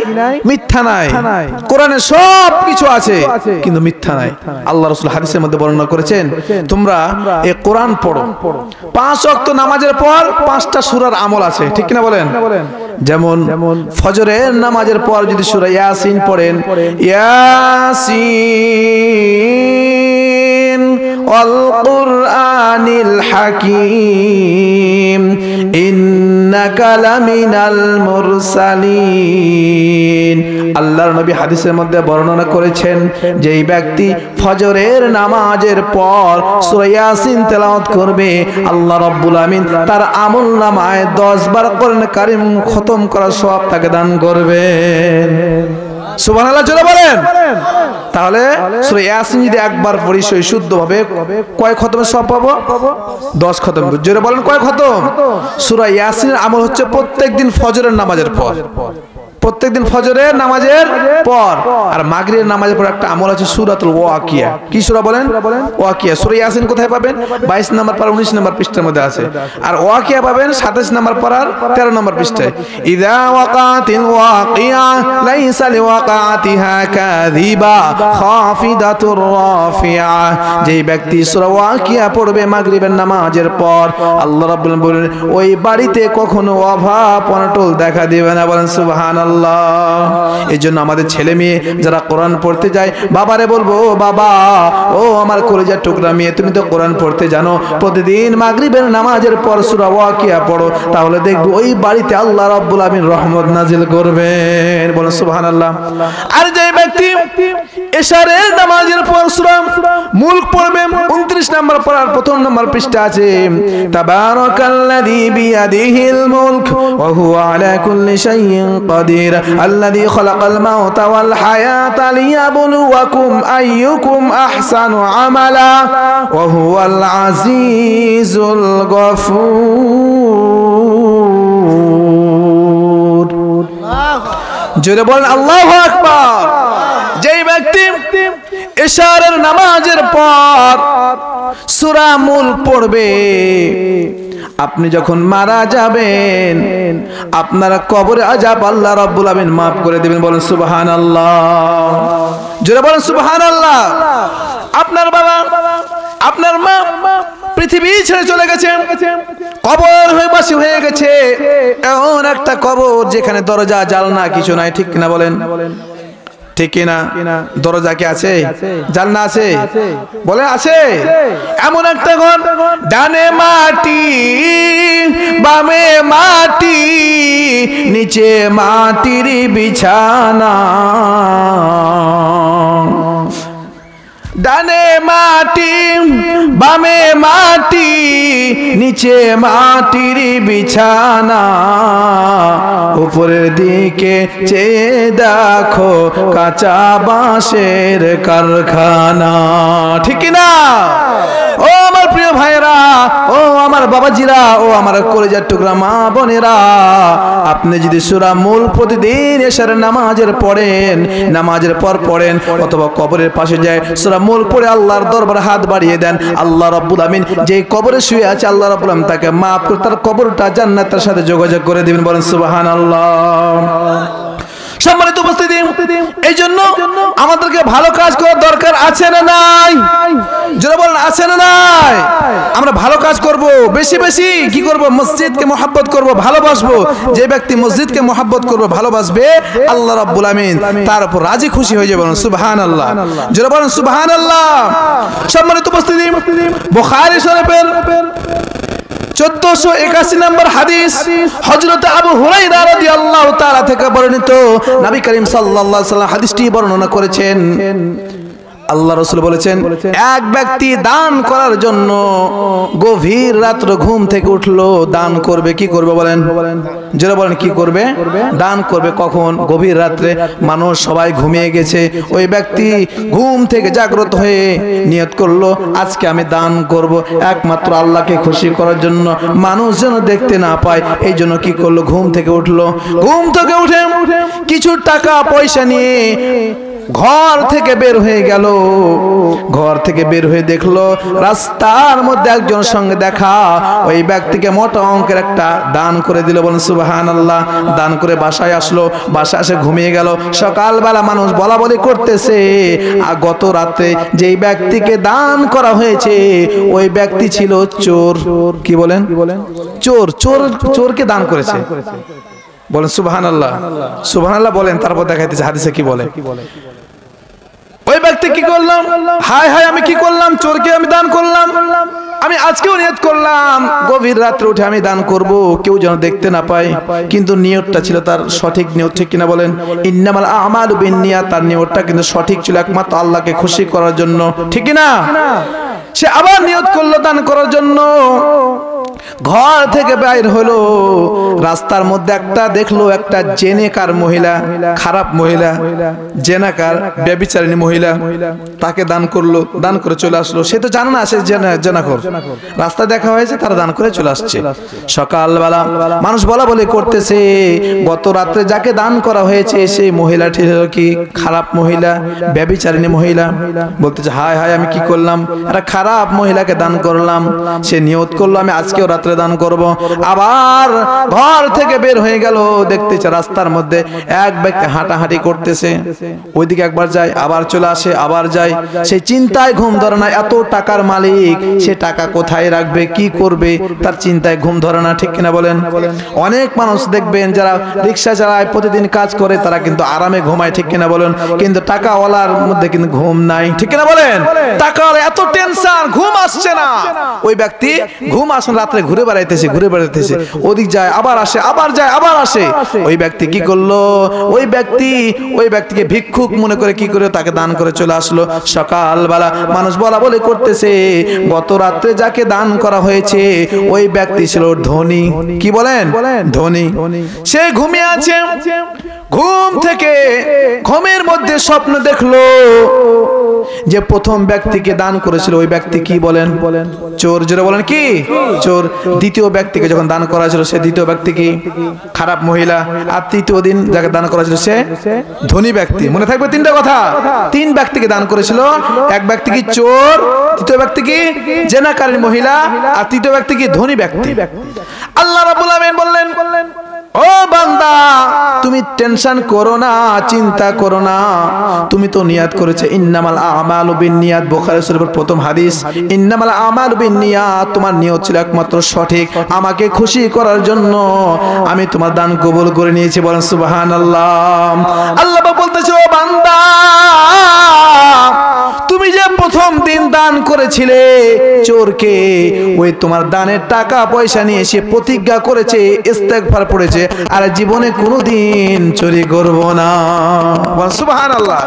মিথ্যা নাই। কোরআনে সব কিছু আছে কিন্তু মিথ্যা নাই। আল্লাহ রাসূল হাদিসের মধ্যে বর্ণনা করেছেন, তোমরা এই কোরআন পড়ো, 5 ওয়াক্ত নামাজের পর 5টা সূরার আমল আছে, ঠিক কিনা বলেন? যেমন ফজরের নামাজের পর যদি সূরা ইয়াসিন পড়েন, ইয়াসিন ওয়াল কুরআনিল হাকীম ইন্নাকা লামিনাল মুরসালিন। আল্লাহর নবী হাদিসের মধ্যে বর্ণনা করেছেন, যেই ব্যক্তি ফজরের নামাজের পর সূরা ইয়াসিন তেলাওয়াত করবে, আল্লাহ রাব্বুল আমিন তার আমলনামায় 10 বার কোরআন কারীম খতম করার সওয়াব তাকে দান করবেন। সুবহানাল্লাহ জোরে বলেন। তাহলে সূরা ইয়াসিন যদি একবার পড়ি শুদ্ধভাবে কয় খতমের সওয়াব পাবো? 10 খতম। জোরে বলেন কয় খতম? সূরা ইয়াসিনের আমল হচ্ছে প্রত্যেকদিন ফজরের নামাজের পর, প্রত্যেকদিন ফজরের নামাজের পর। আর মাগরিবের নামাজের পর একটা আমল আছে সূরাতুল ওয়াকিয়া। কি সূরা বলেন? ওয়াকিয়া। সূরা ইয়াসিন কোথায় পাবেন? 22 নম্বর পারা 19 নম্বর পৃষ্ঠার মধ্যে আছে। আর ওয়াকিয়া পাবেন 27 নম্বর পারার 13 নম্বর পৃষ্ঠায়। ইযা ওয়াকাতিল ওয়াকিয়া লাইসা লিওয়াকাতিহা কাযিবা খাফিদাতুর রাফিয়া। যেই ব্যক্তি সূরা ওয়াকিয়া পড়বে মাগরিবের নামাজের পর, আল্লাহ রাব্বুল আলামিন বলেন ওই বাড়িতে কখনো অভাব অনটন দেখা দিবে না। বলেন সুবহানাল্লাহ। এই জন্য আমাদের ছেলে মেয়ে যারা কোরআন পড়তে যায়, বাবারে বলবো, বাবা ও আমার কলিজার টুকরা মেয়ে, তুমি তো কোরআন পড়তে জানো, প্রতিদিন মাগরিবের নামাজের পর সূরা ওয়াকিয়া পড়ো, তাহলে দেখবে ওই বাড়িতে আল্লাহ রাব্বুল আমিন রহমত নাজিল করবেন। বলেন সুবহানাল্লাহ। আর যে ব্যক্তি এশারের নামাজের পর সূরা মুলক পড়বে, 29 নম্বর পড়ার 1 নম্বর পৃষ্ঠা আছে, তাবারাকাল্লাযী বিয়াদিহিল মুলক ওয়া হুয়া আলা কুল্লি শাইইন কাদির আল্লাযী খালাকাল মাউতা ওয়াল হায়াতা লিয়াবলুয়াকুম আইয়ুকুম আহসানু আমালা ওয়া হুয়াল আজিজুল গফুর। জোরে বলেন আল্লাহু আকবার। যেই ব্যক্তি ইশারের নামাজের পর সূরা মুলক পড়বে, আপনি যখন মারা যাবেন আপনার কবরে আযাব আল্লাহ রাব্বুল আমিন maaf করে দিবেন। বলেন সুবহানাল্লাহ। জোরে বলেন সুবহানাল্লাহ। আপনার বাবা, আপনার মা পৃথিবী ছেড়ে চলে গেছে, কবর হয়ে বাসী হয়ে গেছে, এমন একটা কবর যেখানে দরজা জানলা কিছু নাই, ঠিক কিনা বলেন? ঠিক কিনা? দরজা কি আছে? জানলা আছে? বলে আছে। এমন একটা ঘর, ডানে মাটি বামে মাটি, নিচে মাটির বিছানা, ডানে মাটি বামে মাটি, নিচে মাটির বিছানা, উপরের দিকে চেয়ে দেখো কাঁচা বাঁশের কারখানা। ঠিক না? ও আমার প্রিয় ভাইরা, ও আমার বাবাজিরা, ও আমার কলিজার টুকরা মা বোনেরা, আপনি যদি সূরা মুলক প্রতিদিন এশারের নামাজের পড়েন, নামাজের পর পড়েন, অথবা কবরের পাশে যায় সূরা মুলক পড়ে আল্লাহর দরবারে হাত বাড়িয়ে দেন, আল্লাহ রাব্বুল আমিন যে কবরে শুয়ে আছে আল্লাহ রাব্বুল আমিন তাকে maaf করে তার কবরটা জান্নাতের সাথে যোগাযোগ করে দিবেন। বলেন সুবহানাল্লাহ। সম্মানিত উপস্থিতি, এই জন্য আমাদেরকে ভালো কাজ করার দরকার আছে না নাই? যারা বলেন আছে না নাই? আমরা ভালো কাজ করব, বেশি বেশি কি করব? মসজিদকে মহব্বত করব, ভালোবাসবো। যে ব্যক্তি মসজিদকে মহব্বত করবে, ভালোবাসবে, আল্লাহ রাব্বুল আমিন তার উপর রাজি খুশি হয়ে যাবেন। সুবহানাল্লাহ। যারা বলেন সুবহানাল্লাহ। সম্মানিত উপস্থিতি, বুখারী শরীফের 1481 নম্বর হাদিস, হযরত আবু হুরায়রা রাদিয়াল্লাহু তাআলা থেকে বর্ণিত, নবী করিম সাল্লাল্লাহু আলাইহি ওয়াসাল্লাম হাদিসটি বর্ণনা করেছেন। আল্লাহ রাসূল বলেছেন, এক ব্যক্তি দান করার জন্য গভীর রাত্রে ঘুম থেকে উঠলো, দান করবে। কি করবে বলেন? যারা বলেন কি করবে? দান করবে। কখন? গভীর রাত্রে, মানুষ সবাই ঘুমিয়ে গেছে, ওই ব্যক্তি ঘুম থেকে জাগ্রত হয়ে নিয়ত করলো আজকে আমি দান করব, একমাত্র আল্লাহকে খুশি করার জন্য, মানুষ যেন দেখতে না পায়, এই জন্য কি করলো? ঘুম থেকে উঠলো। ঘুম থেকে উঠে কিছু টাকা পয়সা নিয়ে ঘর থেকে বের হয়ে গেল, ঘর থেকে বের হয়ে দেখলো রাস্তার মধ্যে একজনের সঙ্গে দেখা, ওই ব্যক্তিকে মোটা অঙ্কের একটা দান করে দিল। বলেন সুবহানাল্লাহ। দান করে বাসায় আসলো, বাসায় এসে ঘুমিয়ে গেল। সকালবেলা মানুষ বলা বলি করতেছে আর গত রাতে যেই ব্যক্তিকে দান করা হয়েছে ওই ব্যক্তি ছিল চোর। কি বলেন? চোর। চোর চোরকে দান করেছে। বলেন সুবহানাল্লাহ। সুবহানাল্লাহ বলেন, তারপর দেখাইতেছে হাদিসে কি বলে। ওই ব্যক্তি কি করলাম, হায় হায় আমি কি করলাম, চোরকে আমি দান করলাম। আমি আজকেও নিয়ত করলাম গভীর রাত্রে উঠে আমি দান করব, কেউ যেন দেখতে না পায়। কিন্তু নিয়তটা ছিল তার সঠিক নিয়ত, ঠিক কিনা বলেন? ইন্নামাল আমালু বিন্নিয়াত, তার নিয়তটা কিন্তু সঠিক ছিল, একমাত্র আল্লাহকে খুশি করার জন্য, ঠিক কিনা? সে আবার নিয়ত করলো দান করার জন্য। ঘর থেকে বাইর হলো, রাস্তার মধ্যে একটা দেখলো একটা জেনেকার মহিলা, খারাপ মহিলা, জেনাকার ব্যভিচারিণী মহিলা, তাকে দান করলো। দান করে চলে আসলো। সে তো জানে না সে জেনাকর, রাস্তা দেখা হয়েছে, তারা দান করে চলে আসছে। সকালবেলা মানুষ বলা বলি করতেছে গত রাত্রে যাকে দান করা হয়েছে সেই মহিলাটি হলো কি খারাপ মহিলা, ব্যভিচারিণী মহিলা। বলতেছে হায় হায় আমি কি করলাম, একটা খারাপ মহিলাকে দান করলাম। সে নিয়ত করলো আমি আজকেও রাত্রে দান করব। আবার ঘর থেকে বের হয়ে গেল, দেখতেছে রাস্তার মধ্যে এক ব্যক্তি হাঁটাহাঁটি করতেছে। ওইদিকে একবার যায়, আবার চলে আসে, আবার যায়। সেই চিন্তায় ঘুম ধরে না, এত টাকার মালিক, সে টাকা কোথায় রাখবে, কি করবে, তার চিন্তায় ঘুম ধরে না, ঠিক কিনা বলেন? অনেক মানুষ দেখবেন যারা রিক্সা চালায়, প্রতিদিন কাজ করে, তারা কিন্তু আরামে ঘুমায়, ঠিক কিনা বলেন? কিন্তু টাকাওয়ালার মধ্যে কিন্তু ঘুম নাই, ঠিক কিনা বলেন? টাকাওয়ালা এত টেনশন, ঘুম আসছে না। ওই ব্যক্তি ঘুম আসে রাত্রে, ঘুরে বেড়াইতেছে, ঘুরে বেড়াইতেছে, ওদিক যায় আবার আসে, আবার যায় আবার আসে। ওই ব্যক্তি কি করলো, ওই ব্যক্তিকে ভিক্ষুক মনে করে কি করে তাকে দান করে চলে আসলো। সকালবেলা মানুষ বলা বলি করতেছে গত রাত্রে যাকে দান করা হয়েছে ওই ব্যক্তি ছিল ধনী। কি বলেন? ধনী। সে ঘুমিয়ে আছে, ঘুম থেকে ঘুমের মধ্যে স্বপ্ন দেখলো যে প্রথম ব্যক্তিকে দান করেছিল ওই ব্যক্তি কি বলেন? চোর। জোরে বলেন কি? চোর। দ্বিতীয় ব্যক্তিকে যখন দান করা ছিল সে দ্বিতীয় ব্যক্তি কি খারাপ মহিলা, আর তৃতীয় দিন যাকে দান করা ছিল সে ধনী ব্যক্তি। মনে থাকবে তিনটা কথা। তিন ব্যক্তিকে দান করেছিল, এক ব্যক্তি কি চোর, তৃতীয় ব্যক্তি কি জেনাকারী মহিলা, আর তৃতীয় ব্যক্তি কি ধনী ব্যক্তি। আল্লাহ রাব্বুল আলামিন বললেন ও বান্দা তুমি টেনশন করো না, চিন্তা করো না, তুমি তো নিয়াত করেছে ইন্নামাল আমালু বিন্নিয়াত, বুখারী শরীফের প্রথম হাদিস। ইন্নামাল আমালু বিন্নিয়াত, তোমার নিয়ত ছিল একমাত্র সঠিক, আমাকে খুশি করার জন্য আমি তোমার দান কবুল করে নিয়েছি। বলেন সুবহানাল্লাহ। আল্লাহ বলতেছে ও বান্দা তুমি যে প্রথম দিন দান করেছিলে চোরকে, ওই তোমার দানের টাকা পয়সা নিয়ে সে প্রতিজ্ঞা করেছে, ইস্তেগফার পড়েছে, আর জীবনে কোনোদিন চুরি করব না। সুবহানাল্লাহ।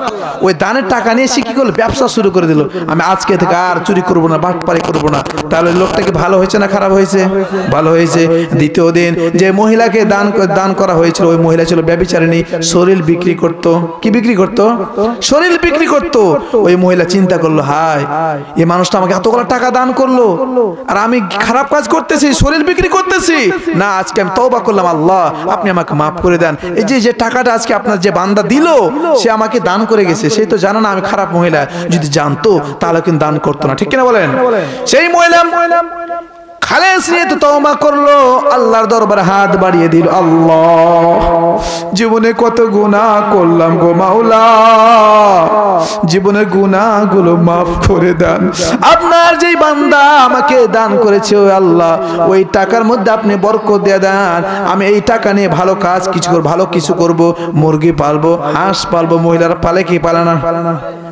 ওই দানের টাকা নিয়ে সে কি করলো, ব্যবসা শুরু করে দিল, আমি আজকে থেকে আর চুরি করব না, বাটপারি করব না। তাহলে লোকটা কি ভালো হয়েছে না খারাপ হয়েছে? ভালো হয়েছে। দ্বিতীয় দিন যে মহিলাকে দান করা হয়েছিল ওই মহিলা ছিল ব্যভিচারিণী, শরীর বিক্রি করত। কি বিক্রি করত? শরীর বিক্রি করত। ওই মহিলা চিন্তা করলো হায় এই মানুষটা আমাকে এতগুলো টাকা দান করলো আর আমি খারাপ কাজ করতেছি, শরীর বিক্রি করতেছি। না, আজকে আমি তওবা করলাম, আল্লাহ আপনি আমাকে মাফ করে দেন। এই যে টাকাটা আজকে আপনার যে বান্দা দিল সে আমাকে দান করে গেছে, সে তো জানে না আমি খারাপ মহিলা, যদি জানতো তাহলে কিন্তু দান করতো না, ঠিক কিনা বলেন? সেই মহিলা খালেস নিয়তে তওবা করলো, আল্লাহর দরবারে হাত বাড়িয়ে দিল, আল্লাহ জীবনে কত গুনাহ করলাম গো মাওলা, জীবনের গুনাহগুলো মাফ করে দেন। আপনার যেই বান্দা আমাকে দান করেছে ও আল্লাহ, ওই টাকার মধ্যে আপনি বরকত দিয়ে দেন, আমি এই টাকা নিয়ে ভালো কাজ কিছু করব, ভালো কিছু করব, মুরগি পালবো, হাঁস পালবো। মহিলারা পালে কি পালে না?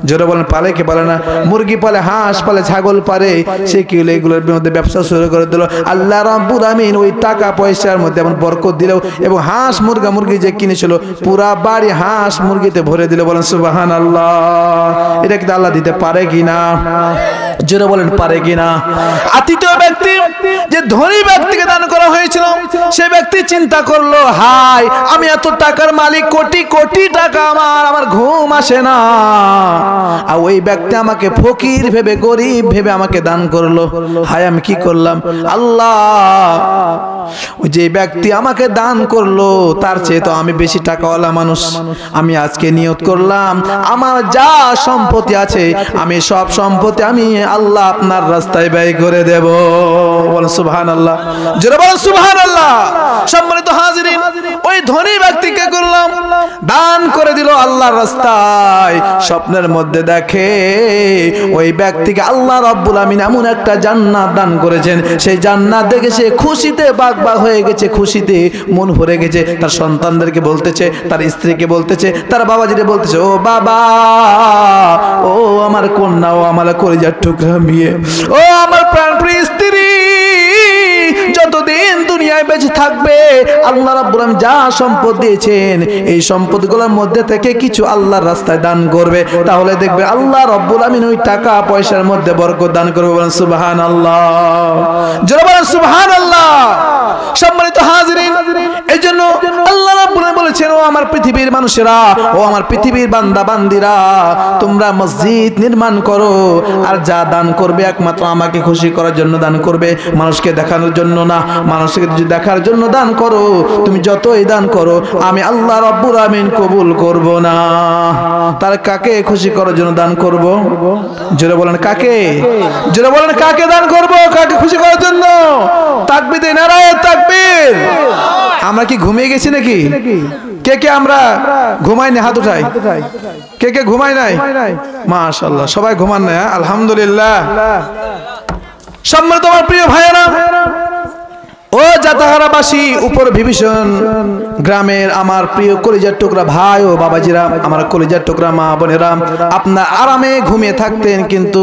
জোরে বলেন, পালে কি পালে না? মুরগি পালে, হাঁস পালে, ছাগল পালে। সে কি হলো, এগুলোর মধ্যে ব্যবসা শুরু করে দিল। আল্লাহ রাব্বুল আমিন ওই টাকা পয়সার মধ্যে এমন বরকত দিল এবং হাঁস মুরগি যে কিনেছিল পুরা বাড়ি হাঁস মুরগিতে ভরে দিল। বলেন সুবহানাল্লাহ। এটা কি আল্লাহ দিতে পারে কিনা? জোরে বলেন পারে কিনা? তৃতীয় ব্যক্তি যে ধনী ব্যক্তিকে দান করা হয়েছিল সে ব্যক্তি চিন্তা করলো হায় আমি এত টাকার মালিক, কোটি কোটি টাকা আমার ঘুম আসে না, আর ওই ব্যক্তি আমাকে ফকির ভেবে, গরিব ভেবে আমাকে দান করলো, হায় আমি কি করলাম। আল্লাহ ওই যে ব্যক্তি আমাকে দান করলো তার চেয়ে তো আমি বেশি টাকাওয়ালা মানুষ, আমি আজকে নিয়ত করলাম আমার যা সম্পত্তি আছে আমি সব সম্পত্তি আমি আল্লাহ আপনার রাস্তায় ব্যয় করে দেব। বলেন সুবহানাল্লাহ, জোরে বলেন সুবহানাল্লাহ। সম্মানিত হাজিরিন, ওই ধনী ব্যক্তিকে করলাম দান করে দিল আল্লাহর রাস্তায়। স্বপ্নের মধ্যে দেখে ওই ব্যক্তিকে আল্লাহ রাব্বুল আমিন এমন একটা জান্নাত দান করেছেন, সেই জান্নাত দেখে সে খুশিতে বাগবাগ হয়ে গেছে, খুশিতে মন ভরে গেছে। তার সন্তানদেরকে বলতেছে, তার স্ত্রীকে বলতেছে, তার বাবাজিকে বলতেছে, ও বাবা, ও আমার কন্যা, ও আমার কলিজার টুকরা মেয়ে, ও আমার প্রাণপ্রিয় স্ত্রী, যতদিন দুনিয়ায় বেঁচে থাকবে আল্লাহ রাব্বুল আমিন যা সম্পদ দিয়েছেন এই সম্পদগুলোর মধ্যে থেকে কিছু আল্লাহর রাস্তায় দান করবে, তাহলে দেখবে আল্লাহ রাব্বুল আমিন ওই টাকা পয়সার মধ্যে বরকত দান করবে। বলেন সুবহানাল্লাহ, জোরে বলেন সুবহানাল্লাহ। সম্মানিত হাজিরিন, এইজন্য আল্লাহ রাব্বুল আমিন বলেছেন, ও আমার পৃথিবীর মানুষেরা, ও আমার পৃথিবীর বান্দা বান্দিরা, তোমরা মসজিদ নির্মাণ করো আর যা দান করবে একমাত্র আমাকে খুশি করার জন্য দান করবে, মানুষকে দেখানোর জন্য না। মানুষকে দেখার জন্য দান করো, তুমি যতই দান করো আমি আল্লাহ রাব্বুল আমিন কবুল করব না। তার কাকে খুশি করার জন্য দান করব? জোরে বলেন কাকে? জোরে বলেন কাকে দান করব? কাকে খুশি করার জন্য? তাকবীর, নারায়ে তাকবীর। আমরা কি ঘুমিয়ে গেছি নাকি? কে কে আমরা ঘুমাই না? হাত উঠাই। কে কে ঘুমাই নাই? মাশাআল্লাহ, সবাই ঘুমান না? আলহামদুলিল্লাহ। সম্মানিত আমার প্রিয় ভাইয়েরা, ও জাতাহারাবাসী, উপর বিভীষণ গ্রামের আমার প্রিয় কলিজার টুকরা ভাই ও বাবাজিরা, আমার কলিজার টুকরা মা বোনেরা, আপনার আরামে ঘুমিয়ে থাকতেন, কিন্তু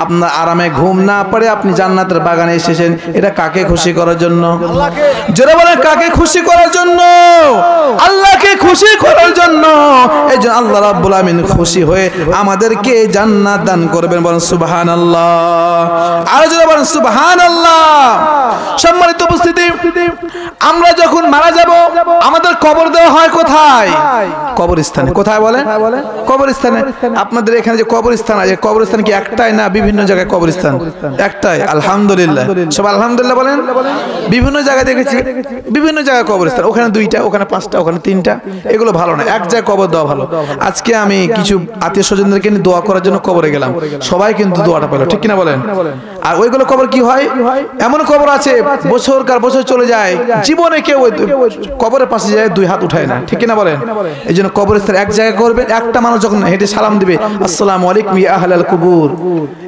আপনার আরামে ঘুম না পড়ে আপনি জান্নাতের বাগানে এসেছেন। এটা কাকে খুশি করার জন্য? জোরে বলেন কাকে খুশি করার জন্য? আল্লাহকে খুশি করার জন্য। এই জন্য আল্লাহ রাব্বুল আমিন খুশি হয়ে আমাদেরকে জান্নাত দান করবেন। বলেন সুবহানাল্লাহ, আর জোরে বলেন সুবহানাল্লাহ। সম্মানিত উপস্থিতি, আমরা যখন মারা যাব আমাদের কবর দেওয়া হয় কোথায়? কবরস্থানে। কোথায় বলেন? কবরস্থানে। আপনাদের এখানে যে কবরস্থান আছে, কবরস্থান কি একটাই না বিভিন্ন জায়গায় কবরস্থান? একটাই। আলহামদুলিল্লাহ, সব আলহামদুলিল্লাহ বলেন। বিভিন্ন জায়গায় দেখেছি, বিভিন্ন জায়গায় কবরস্থান, ওখানে 2টা, ওখানে 5টা, ওখানে 3টা। এগুলো ভালো না, এক জায়গায় কবর দেওয়া ভালো। আজকে আমি কিছু আত্মীয় স্বজনদেরকে নিয়ে দোয়া করার জন্য কবরে গেলাম, সবাই কিন্তু দোয়াটা পেল, ঠিক কিনা বলেন? আর ওইগুলো কবর কি হয়, এমন কবর আছে বছর বছর চলে যায়, জীবনে কেউ কবরের পাশে যায় 2 হাত উঠায় না, ঠিক কিনা বলেন? এই জন্য কবরস্থান এক জায়গায় করবেন। একটা মানুষ যখন হেঁটে সালাম দিবে, আসসালামু আলাইকুম ইয়া আহলাল কুবুর,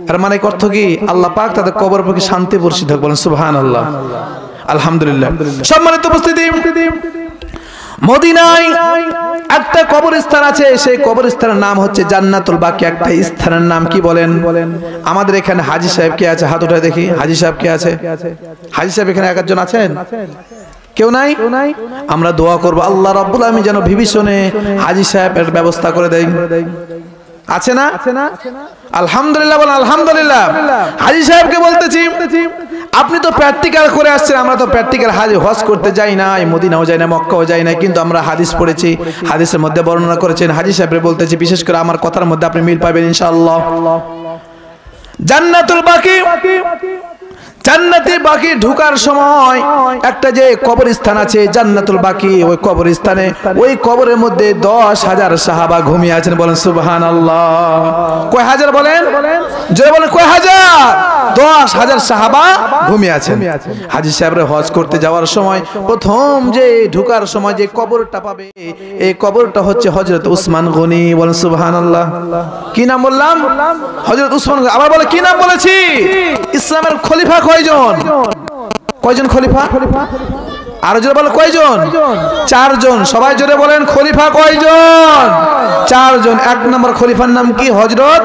এর মানে অর্থ কি? আল্লাহ পাক তাদের কবরের প্রতি শান্তি বর্ষিত হোক। বলেন সুবহানাল্লাহ, আলহামদুলিল্লাহ। সম্মানিত উপস্থিতি, মদিনায় একটা কবরস্থান আছে, সেই কবরস্থানের নাম হচ্ছে জান্নাতুল বাকি। একটা স্থানের নাম কি বলেন? আমাদের এখানে হাজী সাহেব কে আছে? হাত উঠায় দেখি। হাজী সাহেব কে আছে? হাজী সাহেব এখানে একজন আছেন? কেউ নাই? আমরা দোয়া করব আল্লাহ রাব্বুল আমিন যেন বিভীষণে হাজী সাহেবের ব্যবস্থা করে দেয়। আছে না? আলহামদুলিল্লাহ বলেন আলহামদুলিল্লাহ। হাজী সাহেবকে বলতেছি, আপনি তো প্র্যাকটিক্যাল করে আসছেন, আমরা তো প্র্যাকটিক্যাল হজ করতে যাই না, মদিনাও যাই না, মক্কাও যাই না, কিন্তু আমরা হাদিস পড়েছি, হাদিসের মধ্যে বর্ণনা করেছেন। হাজী সাহেবকে বলতেছি, বিশেষ করে আমার কথার মধ্যে আপনি মিল পাবেন ইনশাআল্লাহ। জান্নাতুল বাকি, জান্নাতি বাকি ঢোকার সময় একটা যে কবরস্থান আছে জান্নাতুল বাকি, ওই কবরস্থানে ওই কবরের মধ্যে 10,000 সাহাবা ঘুমিয়ে আছেন। বলেন সুবহানাল্লাহ। কয় হাজার বলেন? জোরে বলেন কয় হাজার? 10,000 সাহাবা ঘুমিয়ে আছেন। হাজী সাহেবরা হজ করতে যাওয়ার সময় প্রথম যে ঢোকার সময় যে কবরটা পাবে, এই কবরটা হচ্ছে হযরত উসমান গনি। বলেন সুবহানাল্লাহ। কি নাম বললাম? হযরত উসমান গনি। আবার বলে কি নাম বলেছি? ইসলামের খলিফা কয়জন? কয়জন খলিফা? আরো জোরে বলো কয়জন? 4 জন। সবাই জোরে বলেন খলিফা কয়জন? 4 জন। 1 নম্বর খলিফার নাম কি? হযরত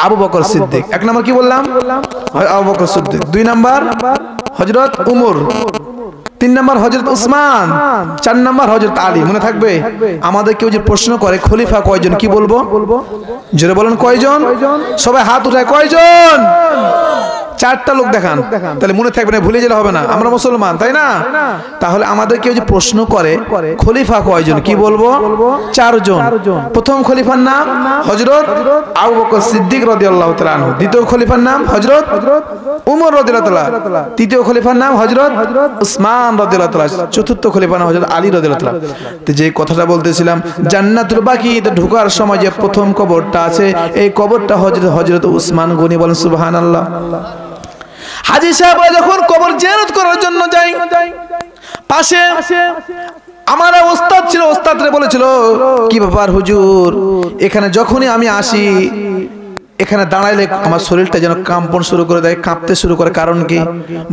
আবু বকর সিদ্দিক। 1 নম্বর কি বললাম? আবু বকর সিদ্দিক। 2 নম্বর হযরত উমর। 3 নম্বর হযরত উসমান। 4 নম্বর হযরত আলী। মনে থাকবে? আমাদের কেউ যে প্রশ্ন করে খলিফা কয়জন, কি বলবো? জোরে বলেন কয়জন? সবাই হাত উঠায় কয়জন? 4টা লোক দেখান, তাহলে মনে থাকবে না, ভুলে গেলে হবে না, আমরা মুসলমান, তাই না? তাহলে আমাদের কেউ যে প্রশ্ন করে খলিফা কয়জন, কি বলবো? 4 জন। প্রথম খলিফার নাম হযরত আবু বকর সিদ্দিক রাদিয়াল্লাহু তাআলা আনহু, দ্বিতীয় খলিফার নাম হযরত উমর রাদিয়াল্লাহু তাআলা, তৃতীয় খলিফার নাম হযরত উসমান রাদিয়াল্লাহু তাআলা, চতুর্থ খলিফার নাম হযরত আলী রাদিয়াল্লাহু তাআলা। তো যে কথাটা বলতেছিলাম, জান্নাতুল বাকিতে ঢোকার সময় যে প্রথম কবরটা আছে, এই কবরটা হযরত উসমান গনি। বলেন সুবহানাল্লাহ। হাজী সাহেব যখন কবর জিয়ারত করার জন্য যায়, পাশে আমার ওস্তাদ ছিল, ওস্তাদরে বলেছিল, কি ব্যাপার হুজুর, এখানে যখনই আমি আসি, এখানে দাঁড়াইলে আমার শরীরটা যেন কম্পন শুরু করে দেয়, কাঁপতে শুরু করে, কারণ কি?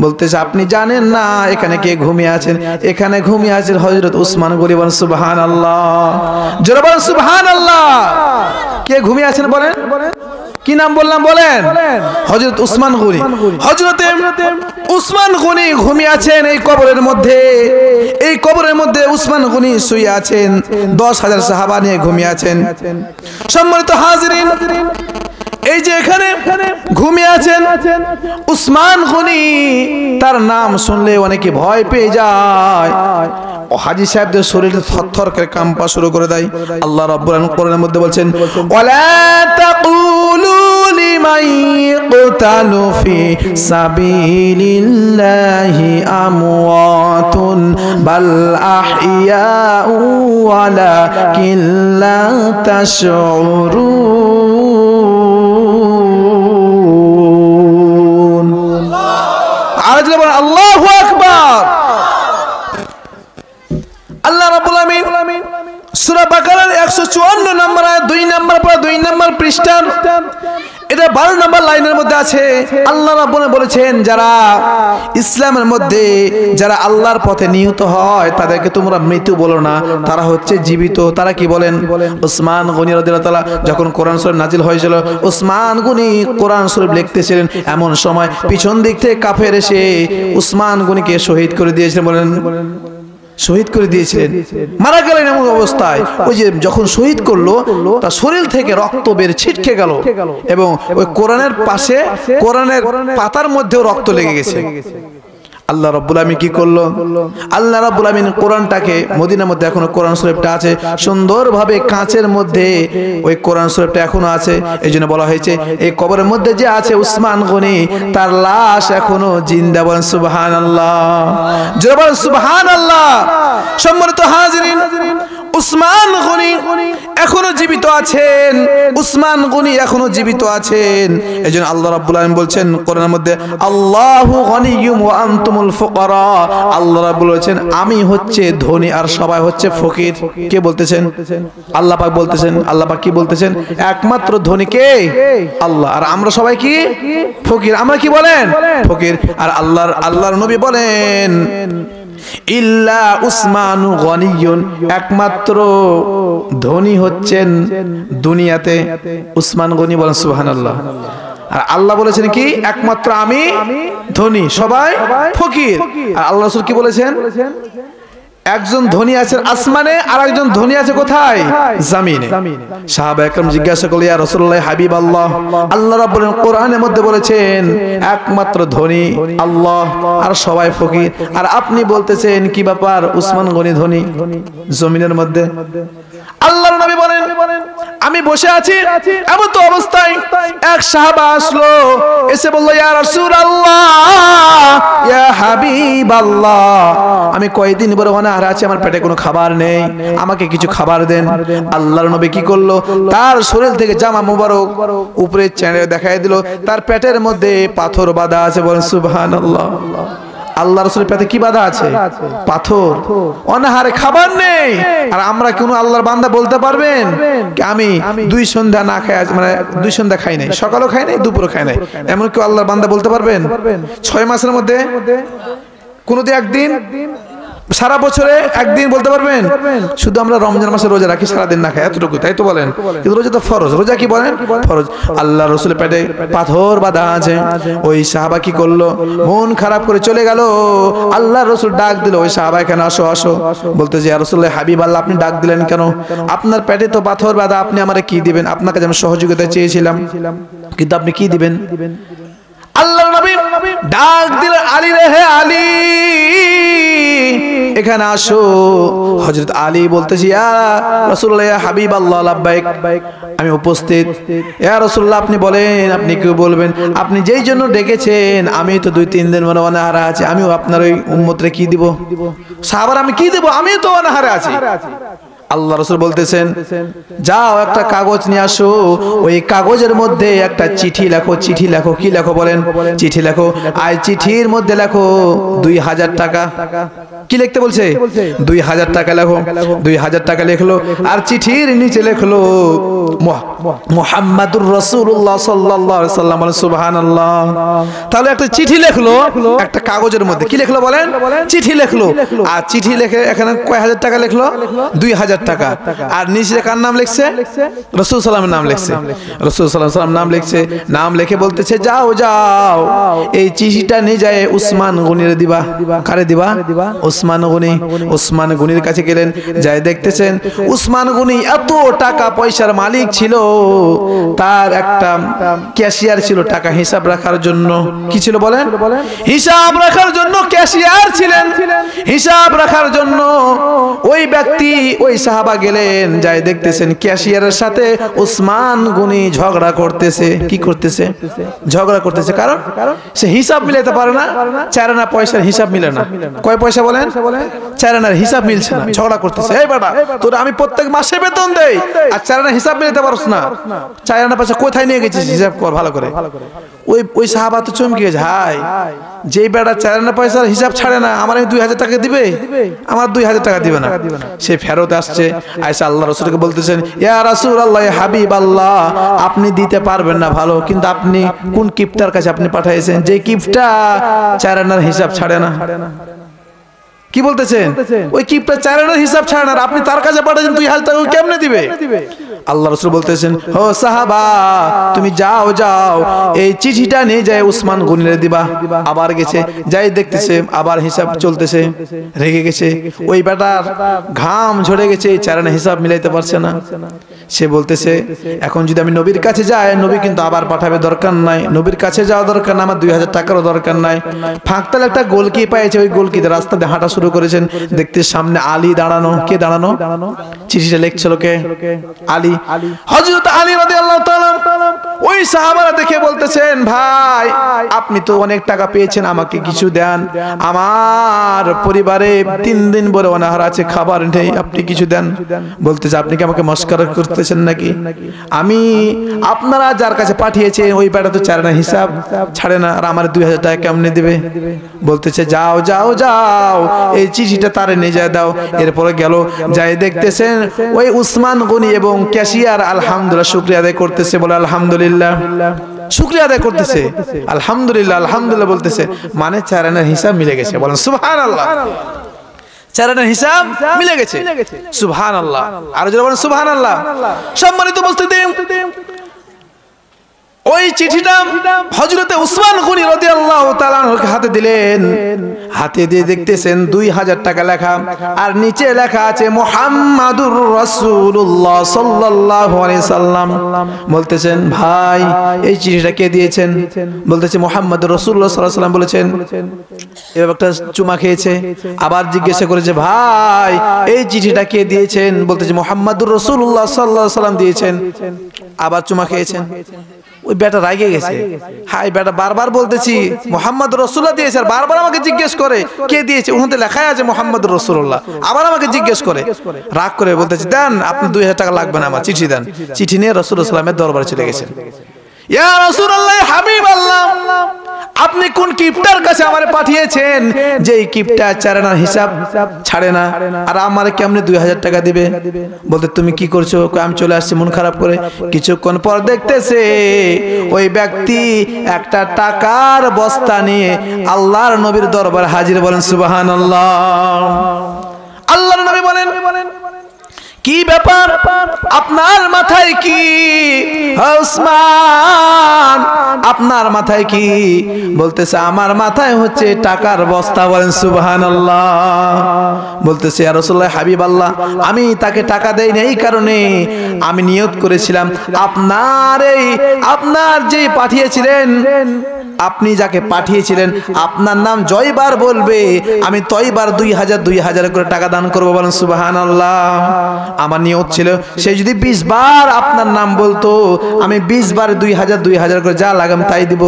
বলতেছে, আপনি জানেন না এখানে কে ঘুমিয়ে আছেন? এখানে ঘুমিয়ে আছেন হযরত উসমান গনি। বলেন সুবহানাল্লাহ, জোরে বলেন সুবহানাল্লাহ। কে ঘুমিয়ে আছেন বলেন? কি নাম বললাম বলেন? হযরত উসমান গনি। হযরত উসমান গনি ঘুমিয়ে আছেন এই কবরের মধ্যে। এই কবরের মধ্যে উসমান গনি শুয়ে আছেন, 10,000 সাহাবা নিয়ে ঘুমিয়ে আছেন। সম্মানিত হাজিরিন, এই যে এখানে ঘুমিয়ে আছেন উসমান গনি, তার নাম শুনলে অনেকে ভয় পেয়ে যায়। হাজী সাহেবদের শরীরে থরথর করে কাঁপা শুরু করে দেয়। আল্লাহ রাব্বুল আলামিন কোরআনের মধ্যে বলছেন, ওয়ালা তাকুলু লিমান ইয়াকতালু ফি সাবিলিল্লাহি আমওয়াতুন বাল আহইয়াউ ওয়ালাকিন লা তাশউরুন। আল্লাহু আকবার। আল্লাহ রাব্বুল আলামিন সূরা বাকারার 154 নম্বর আয়াত 2 নম্বর পড়া 2 নম্বর পৃষ্ঠার এটা 12 নম্বর লাইনের মধ্যে আছে। আল্লাহ রাব্বুল আলামিন বলেছেন, যারা ইসলামের মধ্যে যারা আল্লাহর পথে নিহত হয় তাদেরকে তোমরা মৃত্যু বলো না, তারা হচ্ছে জীবিত। তারা কি বলেন? উসমান গনি রাদিয়াল্লাহু তাআলা যখন কোরআন শরীফ নাজিল হয়েছিল, উসমান গনি কোরআন শরীফ লিখতেছিলেন, এমন সময় পিছন দিক থেকে কাফের এসে উসমান গনিকে শহীদ করে দিয়েছিলেন। বলেন, শহীদ করে দিয়েছিলেন, মারা গেলেন এমন অবস্থায়। ওই যে যখন শহীদ করলো, তার শরীর থেকে রক্ত বের ছিটকে গেল এবং ওই কোরআনের পাশে, কোরআনের পাতার মধ্যেও রক্ত লেগে গেছে। আল্লাহ রাব্বুল আলামিন কি করলো? আল্লাহ রাব্বুল আলামিন কোরআনটাকে, মদিনার মধ্যে এখনো কোরআন শরীফটা আছে, সুন্দরভাবে কাঁচের মধ্যে ওই কোরআন শরীফটা এখনো আছে। এই জন্য বলা হয়েছে এই কবরের মধ্যে যে আছে উসমান গনি, তার লাশ এখনো জিন্দা। বলেন সুবহানাল্লাহ, জোরে বলেন সুবহানাল্লাহ। সম্মানিত হাজিরিন, উসমান গনি এখনো জীবিত আছেন, উসমান গনি এখনো জীবিত আছেন। এইজন্য আল্লাহ রাব্বুল আলামিন বলছেন কোরআনের মধ্যে, আল্লাহু গনিয়্যুম ওয়া আনতুমুল ফুকারা। আল্লাহ রাব্বুল বলেছেন, আমি হচ্ছে ধনী আর সবাই হচ্ছে ফকির। কে বলতেছেন? আল্লাহ পাক বলতেছেন। আল্লাহ পাক কি বলতেছেন? একমাত্র ধনী কে? আল্লাহ, আর আমরা সবাই কি? ফকির। আমরা কি বলেন? ফকির। আর আল্লাহর নবী বলেন, ইল্লা উসমানু গনিয়ুন, একমাত্র ধনী হচ্ছেন দুনিয়াতে উসমান গনি। বলেন সুবহানাল্লাহ। আর আল্লাহ বলেছেন কি? একমাত্র আমি ধনী, সবাই ফকির। আর আল্লাহ রাসূল কি বলেছেন? একজন ধনী আছে আসমানে, আর একজন ধনী আছে কোথায়? জমিনে। সাহাবায়ে কেরাম জিজ্ঞাসা করলেন, ইয়া রাসূলুল্লাহ হাবিবাল্লাহ, আল্লাহ রাব্বুল আলামিন কোরআনের মধ্যে বলেছেন একমাত্র ধনী আল্লাহ আর সবাই ফকির, আর আপনি বলতেছেন কি ব্যাপার উসমান গনি ধনী জমিনের মধ্যে? আল্লাহর নবী বলেন, আমি বসে আছি, এমন তো অবস্থায় এক সাহাবা আসলো, এসে বলল, ইয়া রাসূলুল্লাহ, ইয়া হাবিবাল্লাহ, আমি কয়েকদিন বড় অনাহার আছি, আমার পেটে কোনো খাবার নেই, আমাকে কিছু খাবার দেন। আল্লাহর নবী কি করলো? তার শরীর থেকে জামা মুবারক উপরে চেড়ে দেখায় দিল, তার পেটের মধ্যে পাথর বাঁধা আছে। বলেন সুবহানাল্লাহ। আল্লাহ রাসূলের পেটে কি বাঁধা আছে? পাথর। অনাহারে, খাবার নেই। আর আমরা কোন আল্লাহর বান্দা বলতে পারবেন আমি 2 সন্ধ্যা না খাই, মানে 2 সন্ধ্যা খাই নাই, সকালও খাই নাই, দুপুরও খাই নাই, এমন কি আল্লাহর বান্দা বলতে পারবেন? 6 মাসের মধ্যে কোনদিন একদিন, সারা বছরে একদিন বলতে পারবেন? শুধু আমরা রমজান মাসে রোজা রাখি, সারাদিন না খাই, এতটুকু, তাই তো বলেন? কিন্তু রোজা তো ফরজ। রোজা কি বলেন? ফরজ। আল্লাহ রাসূলের পেটে পাথর বাঁধা আছে। ওই সাহাবা কি করলো? মন খারাপ করে চলে গেল। আল্লাহ রাসূল ডাক দিল, ওই সাহাবা এখানে আসো, আসো। বলতেছে, ইয়া রাসূলুল্লাহ হাবিবাল্লাহ, আপনি ডাক দিলেন কেন? আপনার পেটে তো পাথর বাঁধা, আপনি আমারে কি দিবেন? আপনার কাছে আমি সহযোগিতা চেয়েছিলাম, কিন্তু আপনি কি দিবেন? আল্লাহর নবী ডাক দিলেন, আলী রে, হে আলী, এখানে আসো। হযরত আলী বলতেছি, ইয়া রাসূলুল্লাহ, ইয়া হাবিবাল্লাহ, লাব্বাইক, আমি উপস্থিত। ইয়া রাসূলুল্লাহ, আপনি বলেন, আপনি কি বলবেন? আপনি যেই জন্য ডেকেছেন, আমি তো 2-3 দিন মানে অনাহারে আছি, আমিও আপনার ওই উম্মতরে কি দিব? সাহাবারা আমি কি দেব? আমিও তো অনাহারে আছি। আল্লাহ রাসূল বলতেছেন, যাও একটা কাগজ নিয়ে আসো, ওই কাগজের মধ্যে একটা চিঠি লেখো। চিঠি লেখো, কি লেখো বলেন? চিঠি লেখো। আর চিঠির মধ্যে লেখো 2000 টাকা। কি লিখতে বলছে? 2000 টাকা লেখো। 2000 টাকা লিখলো, আর চিঠির নিচে লিখলো মুহাম্মাদুর রাসূলুল্লাহ সাল্লাল্লাহু আলাইহি ওয়াসাল্লাম। সুবহানাল্লাহ। তাহলে একটা চিঠি লিখলো একটা কাগজের মধ্যে। কি লিখলো বলেন? চিঠি লিখলো। আর চিঠি লিখে এখানে কয় হাজার টাকা লিখলো? 2000 টাকা। আর নিচে কার নাম লিখছে? রাসূল সাল্লাল্লাহু আলাইহি ওয়াসাল্লামের নাম লিখছে। রাসূল সাল্লাল্লাহু আলাইহি ওয়াসাল্লাম নাম লিখছে। নাম লিখে বলতেছে, যাও যাও, এই চিঠিটা নিয়ে যায় উসমান গনিরে দিবা। কারে দিবা? উসমান গনি। উসমান গনির কাছে গেলেন, যাই দেখতেছেন উসমান গনি এত টাকা পয়সার মালিক ছিল, তার একটা ক্যাশিয়ার ছিল টাকা হিসাব রাখার জন্য। কি ছিল বলেন? হিসাব রাখার জন্য ক্যাশিয়ার ছিলেন। হিসাব রাখার জন্য ওই ব্যক্তি, ওই সাহাবা গেলেন, যাই দেখতেছেন ক্যাশিয়ারের সাথে উসমান গনি ঝগড়া করতেছে। কি করতেছে? ঝগড়া করতেছে। কারণ সে হিসাব মিলাতে পারে না, 4 আনা পয়সার হিসাব মিলে না। কয় পয়সা বলেন? 4 আনার হিসাব মিলছে না, ঝগড়া করতেছে। এই বেটা, তোর আমি প্রত্যেক মাসে বেতন দেই, আর 4 আনা হিসাব মিলাতে পারছ না। 4 আনা পয়সা কোথায় নিয়ে গেছিস? হিসাব কর ভালো করে। ওই সাহাবা তো চমকে গেছে, হাই, যেই বেটা 4 আনা পয়সার হিসাব ছাড়ে না, আমার 2000 টাকা দিবে? আমার 2000 টাকা দিবে না। সে ফেরত আসছে, আয়েশা আল্লাহ রাসূলকে বলতেছেন, ইয়া রাসূলুল্লাহ, ইয়া হাবিবাল্লাহ, আপনি দিতে পারবেন না ভালো, কিন্তু আপনি কোন কিপটার কাছে আপনি পাঠাইছেন যে কিপটা 4 আনার হিসাব ছাড়ে না? কি বলতেছেন? ওই কিপটা 4 আনার হিসাব ছাড়ে না, আপনি তার কাছে পাঠাইছেন 2000 টাকা কেমনে দিবে? আল্লাহ রাসূল বলতেছেন, ও সাহাবা, তুমি যাও যাও, এই চিঠিটা নিয়ে যায় উসমান গনিরে দিবা। আবার গেছে, যাই দেখতেছে আবার হিসাব চলতেছে। রেগে গেছে, ওই বেটার ঘাম ঝরে গেছে, 4 আনা হিসাব মিলাইতে পারছে না। সে বলতেছে, এখন যদি আমি নবীর কাছে যাই, নবী কিন্তু আবার পাঠাবে, দরকার নাই। নবীর কাছে যাওয়া দরকার না, আমার 2000 টাকারও দরকার নাই। ফাঁকতালে একটা গোলকি পাইছে, ওই গোলকিতে রাস্তা দিয়ে হাঁটা শুরু করেছেন। দেখতে সামনে আলী দাঁড়ানো। কে দাঁড়ানো? চিঠিটা লিখছিল কে? আলী। হযরত আলী রাদিয়াল্লাহু তাআলা ওই সাহাবারা দেখে বলতেছেন, ভাই, আপনি তো অনেক টাকা পেয়েছেন, আমাকে কিছু দেন। আমার পরিবারে 3 দিন বড় অনাহার আছে, খাবার নেই, আপনি কিছু দেন। বলতেছে, আপনি কি আমাকে মস্করা করতেছেন নাকি? আমি আপনারা যার কাছে পাঠিয়েছেন ওই বেটা তো 4 আনা হিসাব ছাড়ে না, আর আমার 2000 টাকা কেমনে দিবে? বলতেছে, যাও যাও যাও, এই চিঠিটা তারে নিয়ে যায় দাও। এরপরে গেল, যাই দেখতেছেন ওই উসমান গনি এবং ক্যাশিয়ার আলহামদুলিল্লাহ শুকরিয়া আদায় করতেছে। বলে আলহামদুলিল্লাহ, শুকরিয়া আদায় করতেছে, আলহামদুলিল্লাহ আলহামদুলিল্লাহ বলতেছে। মানে 4 আনার হিসাব মিলে গেছে। বলেন সুবহানাল্লাহ। 4 আনার হিসাব মিলে গেছে। সুবহানাল্লাহ। আর যারা বলেন সুবহানাল্লাহ। সম্মানিত উপস্থিতি, ওই চিঠিটা হযরতে উসমান গনি রাদিয়াল্লাহু তাআলা হাতে দিলেন। হাতে দিয়ে দেখতেছেন 2000 টাকা লেখা, আর নিচে লেখা আছে মুহাম্মাদুর রাসূলুল্লাহ সাল্লাল্লাহু আলাইহি সাল্লাম। বলতেছেন, ভাই, এই চিঠিটা কে দিয়েছেন? বলতেছে, মুহাম্মাদুর রাসূলুল্লাহ সাল্লাল্লাহু আলাইহি সাল্লাম বলেছেন। এবার একটা চুমা খেয়েছে, আবার জিজ্ঞাসা করেছে, ভাই, এই চিঠিটা কে দিয়েছেন? বলতেছে, মুহাম্মাদুর রাসূলুল্লাহ সাল্লাল্লাহু আলাইহি সাল্লাম দিয়েছেন। আবার চুমা খেয়েছেন। ওই বেটা রাগে গেছে, হাই বেটা, বারবার বলতেছি মুহাম্মাদুর রাসূলুল্লাহ দিয়েছে, আর বারবার আমাকে জিজ্ঞেস করে কে দিয়েছে, ওখানে লেখাই আছে মুহাম্মাদুর রাসূলুল্লাহ, আবার আমাকে জিজ্ঞেস করে। রাগ করে বলতেছি, দেন, আপনি 2000 টাকা লাগবে না, আমার চিঠি দেন। চিঠি নিয়ে রাসূলুল্লাহ সাল্লাল্লাহু আলাইহি ওয়াসাল্লামের দরবারে চলে গেছেন। ইয়া রাসূলুল্লাহ, হাবিবাল্লাহ, আপনি কোন কিপটার কাছে আমারে পাঠিয়েছেন যে এই কিপটা 4 আনার হিসাব ছাড়ে না, আর আমারে কেমনে 2000 টাকা দিবে? বলতে, তুমি কি করছো? আমি চলে আসছি মন খারাপ করে। কিছুক্ষণ পর দেখতেছে ওই ব্যক্তি একটা টাকার বস্তা নিয়ে আল্লাহর নবীর দরবারে হাজির। বলেন সুবহানাল্লাহ। আল্লাহর নবী বলেন, কি ব্যাপার, আপনার মাথায় কি ওসমান, আপনার মাথায় কি? বলতেছে, আমার মাথায় হচ্ছে টাকার বস্তা। বলেন সুবহানাল্লাহ। বলতেছে, ইয়া রাসূলুল্লাহ, হাবিবাল্লাহ, আমি তাকে টাকা দেই না, এই কারণে আমি নিয়ত করেছিলাম আপনার যেই পাঠিয়েছিলেন আপনি যাকে পাঠিয়েছিলেন আপনার নাম জয়বার বলবে, আমি তয়বার 2000 করে টাকা দান করবো। বলেন সুবহানাল্লাহ। আমার নিয়ত ছিল সে যদি 20 বার আপনার নাম বলতো, আমি 20 বার 2000 করে যা লাগাম তাই দিব।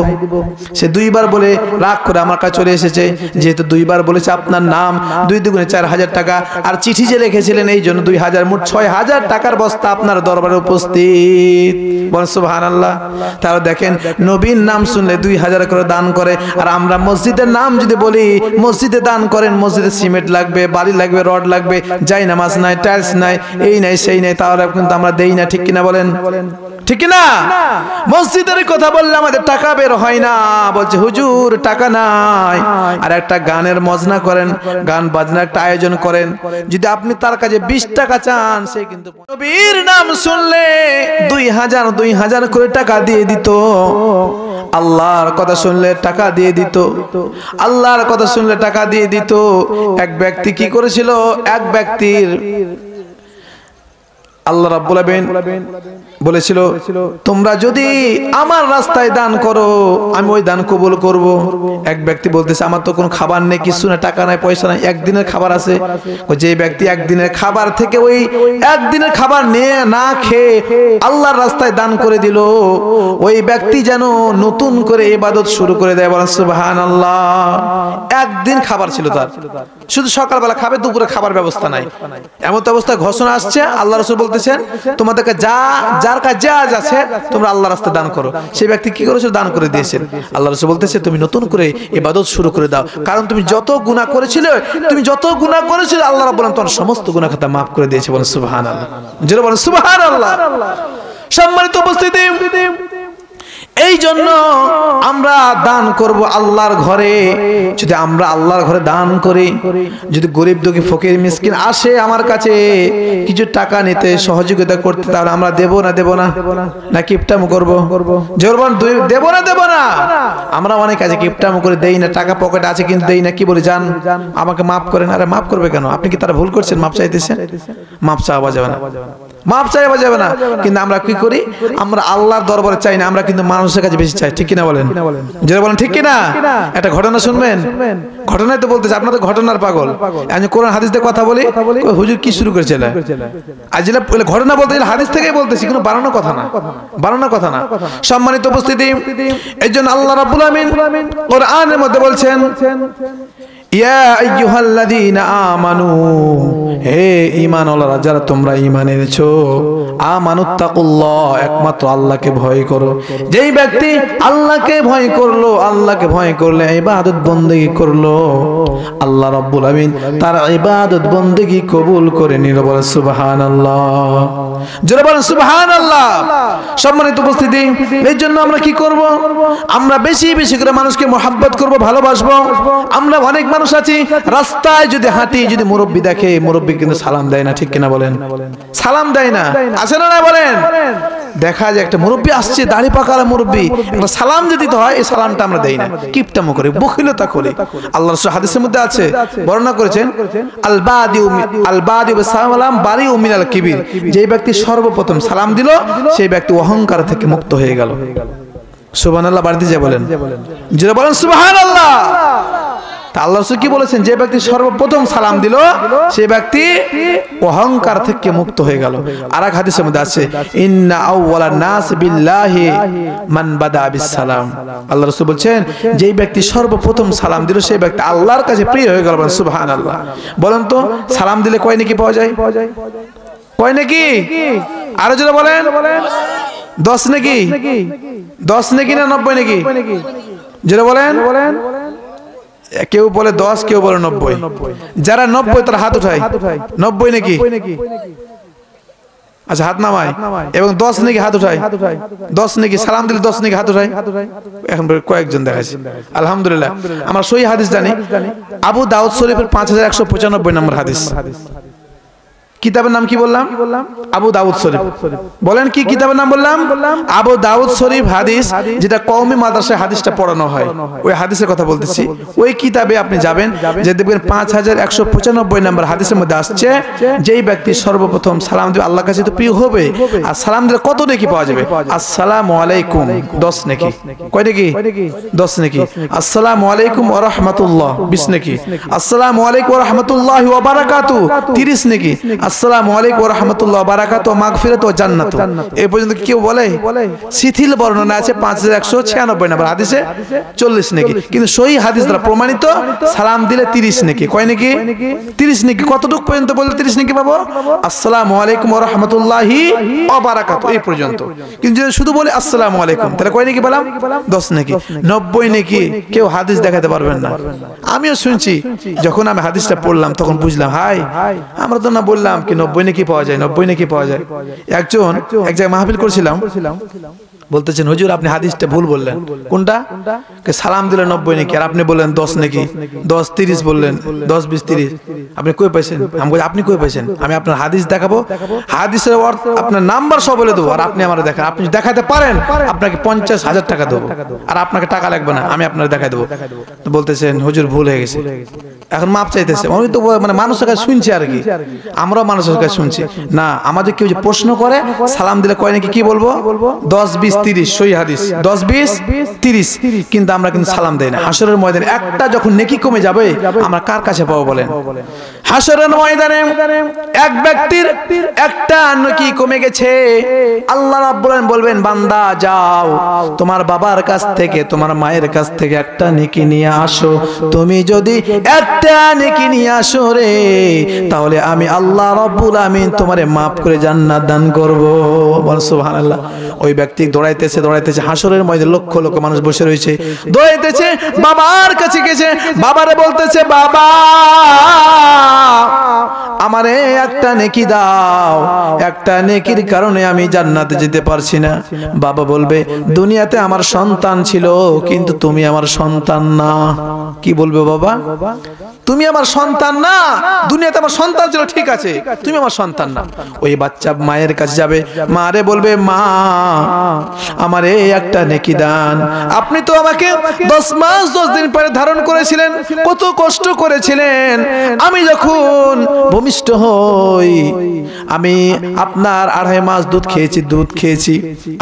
সে 2 বার বলে রাগ করে আমার কাছে চলে এসেছে, যেহেতু 2 বার বলেছে আপনার নাম, 2 দুগুণে 4000 টাকা, আর চিঠি যে লিখেছিলেন এই জন্য 2000, মোট 6000 টাকার বস্তা আপনার দরবারে উপস্থিত। বলেন সুবহানাল্লাহ। তাহলে দেখেন নবীর নাম শুনলে 2000 করে দান করে, আর আমরা মসজিদের নাম যদি বলি মসজিদে দান করেন, মসজিদে সিমেন্ট লাগবে, বালি লাগবে, রড লাগবে, যাই নামাজ নাই, টাইলস নাই, এই নাই সেই নাই, তাহলে কিন্তু আমরা দেই না, ঠিক কিনা বলেন? ঠিক না? মসজিদের কথা বললে আমাদের টাকা বের হয় না, বলছে হুজুর টাকা নাই। আর একটা গানের মজনা করেন, গান বাজনা একটা আয়োজন করেন, যদি আপনি তার কাছে 20 টাকা চান, সে কিন্তু নবীর নাম শুনলে 2000 করে টাকা দিয়ে দিত। আল্লাহর কথা শুনলে টাকা দিয়ে দিত, আল্লাহর কথা শুনলে টাকা দিয়ে দিত। এক ব্যক্তি কি করেছিল, এক ব্যক্তির আল্লাহ রাব্বুল আলামিন বলেছিল তোমরা যদি আমার রাস্তায় দান করো আমি ওই দান কবুল করব। এক ব্যক্তি বলতেছে আমার তো কোনো খাবার নেই, কিছু না, টাকা নাই, পয়সা নাই, একদিনের খাবার আছে। ওই যে ব্যক্তি একদিনের খাবার থেকে ওই একদিনের খাবার নিয়ে না খেয়ে আল্লাহর রাস্তায় দান করে দিল, ওই ব্যক্তি যেন নতুন করে ইবাদত শুরু করে দেয়। বলেন সুবহানাল্লাহ। একদিন খাবার ছিল তার, শুধু সকালবেলা খাবে, দুপুরে খাবার ব্যবস্থা নাই। এমন অবস্থা ঘোষণা আসছে, আল্লাহ রাসূল বলতেছেন তোমাদেরকে যার কাছে যা আছে তোমরা আল্লাহর রাস্তায় দান করো। সেই ব্যক্তি কি করেছিল, দান করে দিয়েছেন। আল্লাহ রাসূল বলতেছে তুমি নতুন করে ইবাদত শুরু করে দাও, কারণ তুমি যত গুনাহ করেছিলে, আল্লাহ রাব্বুল আলামিন তোমার সমস্ত গুনাহ খাতা maaf করে দিয়েছে। বলেন সুবহানাল্লাহ। জোরে বলেন সুবহানাল্লাহ। সম্মানিত উপস্থিতি, এই জন্য আমরা দান করব আল্লাহর ঘরে। যদি আমরা আল্লাহর ঘরে দান করি, যদি গরিব দুঃখী ফকির মিসকিন আসে আমার কাছে কিছু টাকা নিতে, সহযোগিতা করতে, তাহলে আমরা দেব না না কিপটামো করব? জোরবান দেব না। আমরা অনেক কাজে কিপটামো করে দেই না, টাকা পকেটে আছে কিন্তু দেই না। কি বলি, জান আমাকে মাফ করেন। আরে মাফ করবে কেন? আপনি কি তারা ভুল করছেন? মাফ চাইতেছেন, মাফ চাওয়া যাবে না, মাফ চাইবা যাবে না। কিন্তু আমরা কি করি, আমরা আল্লাহর দরবারে চাই না, আমরা কিন্তু মানুষের কাছে বেশি চাই। ঠিক কিনা বলেন? যারা বলেন ঠিক কিনা? একটা ঘটনা শুনবেন, ঘটনাই তো বলতেছে, আপনার তো ঘটনার পাগল। আমি কোরআন হাদিস দিয়ে কথা বলি, হুজুর কি শুরু করেছিল? আজ ঘটনা বলতে হাদিস থেকেই বলতেছি, কোনো বানানো কথা না। সম্মানিত উপস্থিতি, এই জন্য আল্লাহ রাব্বুল আমিন কোরআনের মধ্যে বলছেন ইয়া আইয়ুহাল্লাযীনা আমানু, হে ঈমানওয়ালারা যারা তোমরা ঈমান এনেছো, আমানুত্তাকুল্লাহ, একমাত্র আল্লাহকে ভয় করো। যেই ব্যক্তি আল্লাহকে ভয় করলো, আল্লাহকে ভয় করলে ইবাদত বন্দেগী করলো, আল্লাহ রাব্বুল আমিন তার ইবাদত বন্দেগী কবুল করে নিল। বলেন সুবহানাল্লাহ। জোরে বলেন সুবহানাল্লাহ। সম্মানিত উপস্থিতি, এই জন্য আমরা কি করব, আমরা বেশি বেশি করে মানুষকে মহব্বত করব, ভালোবাসবো। আমরা অনেক মানুষ আছি রাস্তায় যদি হাঁটি, যদি মুরব্বি দেখে, মুরব্বি কিন্তু সালাম দেয় না। ঠিক কিনা বলেন? সালাম দেয় না, আছে না না বলেন? দেখা যায় একটা মুরব্বি আসছে, দাড়ি পাকালা মুরব্বি, একটা সালাম যদি দিতে হয়, এই সালামটা আমরা দেই না, কিপটামো করি, বখিলতা করি। আল্লাহ রাসূল হাদিসের মধ্যে আছে, বর্ণনা করেছেন আল বাদিউ বিসালাম বারিউ মিনাল কিবির, যে ব্যক্তি সর্বপ্রথম সালাম দিল সেই ব্যক্তি অহংকার থেকে মুক্ত হয়ে গেল। সুবহানাল্লাহ। বাড়িতে যা বলেন, যারা বলেন সুবহানাল্লাহ। আল্লাহ রাসূল কি বলেছেন, যে ব্যক্তি সর্বপ্রথম সালাম দিল সেই ব্যক্তি অহংকার থেকে মুক্ত হয়ে গেল। আরেক হাদিসের মধ্যে আছে ইন্না আউওয়ালান নাস বিল্লাহি মান বাদা বিসসালাম। আল্লাহ রাসূল বলেন যে ব্যক্তি সর্বপ্রথম সালাম দিল সেই ব্যক্তি আল্লাহর কাছে প্রিয় হয়ে গেল। সুবহানাল্লাহ। বলেন তো সালাম দিলে কয় নাকি পাওয়া যায়? কয় নাকি? আরো জোরে বলেন। 10 নাকি? 10 নাকি না 90 নাকি? জোরে বলেন। কেউ বলে 10, কেউ বলে 90। যারা 90 তারা হাত উঠায়। 90 নাকি? আচ্ছা হাত নামায়। এবং 10 নাকি হাত উঠায়? 10 নাকি? সালাম দিলে 10 নাকি হাত উঠায়? এখন কয়েকজন দেখাচ্ছে। আলহামদুলিল্লাহ। আমরা সহি হাদিস জানি, আবু দাউদ শরীফের 5195 নম্বর হাদিস। কিতাবের নাম কি বললাম? আবু দাউদ শরীফ। বলেন কি কিতাবের নাম বললাম? আবু দাউদ শরীফ হাদিস, যেটা কওমি মাদ্রাসায় হাদিসটা পড়ানো হয়, ওই হাদিসের কথা বলতেছি। ওই কিতাবে আপনি যাবেন, যে দেখবেন 5195 নম্বর হাদিসের মধ্যে আসছে, যেই ব্যক্তি সর্বপ্রথম সালাম দিবে আল্লাহর কাছে তো প্রিয় হবে, আর সালাম দিলে কত নেকি পাওয়া যাবে? আসসালামু আলাইকুম 10 নেকি। কয় নেকি? 10 নেকি। আসসালামু আলাইকুম ওয়া রাহমাতুল্লাহ 20 নেকি। আসসালামু আলাইকুম ওয়া রাহমাতুল্লাহি ওয়া বারাকাতুহু 30 নেকি। আসসালামু আলাইকুম ওয়া রাহমাতুল্লাহি ওয়া বারাকাতুহু মাগফিরাতু ওয়া জান্নাতু। এই পর্যন্ত কেউ বলে? শিথিল বর্ণনা আছে 5196 নম্বর হাদিসে 40 নেকি, কিন্তু সহি হাদিস দ্বারা প্রমাণিত সালাম দিলে 30 নেকি। কয় নেকি? 30 নেকি। কতটুকু পর্যন্ত বললে 30 নেকি পাবো? আসসালামু আলাইকুম ওয়া রাহমাতুল্লাহি ওয়া বারাকাতুহু এই পর্যন্ত। কিন্তু যদি শুধু বলে আসসালামু আলাইকুম, তাহলে কয় নেকি পেলাম? 10 নেকি। 90 নেকি কেউ হাদিস দেখাতে পারবেন না। আমিও শুনছি, যখন আমি হাদিসটা পড়লাম তখন বুঝলাম, হাই আমরা তো না বললাম কি 90 নেকি পাওয়া যায়, 90 নেকি পাওয়া যায়। একজন এক জায়গায় মাহফিল করছিলাম, বলতেছেন হুজুর আপনি হাদিসটা ভুল বললেন। কোনটা? সালাম দিলে 90 নেকি, আর আপনি বললেন 10 নেকি। 10 30 বললেন, 10 20 30। আপনি কই পাইছেন? আমি বলি আপনি কই পাইছেন? আমি আপনার হাদিস দেখাবো, হাদিসের অর্থ আপনার নাম্বার সব বলে দেবো, আর আপনি আমার দেখান। আপনি দেখাতে পারেন, আপনাকে 50,000 টাকা দেবো, আর আপনাকে টাকা লাগবে না, আমি আপনার দেখাই দেবো। বলতেছেন হুজুর ভুল হয়ে গেছে, এখন মাপ চাইতেছে। আমি তো মানে মানুষের কাছে শুনছি আর কি, আমরাও মানুষের কাছে শুনছি না। আমাদের কেউ যে প্রশ্ন করে সালাম দিলে কয় নাকি, কি বলবো? 10 20 30 সহি হাদিস 10 20 30, কিন্তু আমরা কিন্তু সালাম দেই না। হাসরের ময়দানে একটা যখন নেকি কমে যাবে, আমরা কার কাছে পাবো বলেন? হাসরের ময়দানে এক ব্যক্তির একটা নেকি কমে গেছে, আল্লাহ রাব্বুল আলামিন বলবেন বান্দা যাও তোমার বাবার কাছ থেকে, তোমার মায়ের কাছ থেকে একটা নেকি নিয়ে আসো। তুমি যদি একটা নেকি নিয়ে আসো রে, তাহলে আমি আল্লাহ রাব্বুল আমিন তোমারে maaf করে জান্নাত দান করব। বল সুবহানাল্লাহ। ওই ব্যক্তি দৌড়াইতেছে দৌড়াইতেছে, হাসরের ময়দানে লক্ষ লক্ষ মানুষ বসে রয়েছে, দৌড়াইতেছে বাবার কাছে গেছে, বাবারে বলতেছে বাবা আমারে একটা নেকি দাও, একটা নেকির কারণে আমি জান্নাতে যেতে পারছি না। বাবা বলবে দুনিয়াতে আমার সন্তান ছিল, কিন্তু তুমি আমার সন্তান না। কি বলবে বাবা? তুমি আমার সন্তান না, দুনিয়াতে আমার সন্তান ছিল ঠিক আছে, তুমি আমার সন্তান না। ওই বাচ্চা মায়ের কাছে যাবে, মারে বলবে মা আমারে একটা নেকি দান, আপনি তো আমাকে 10 মাস 10 দিন পরে ধারণ করেছিলেন, কত কষ্ট করেছিলেন। আমি যখন ভূমিষ্ঠ হই, আমি আপনার 2.5 মাস দুধ খেয়েছি।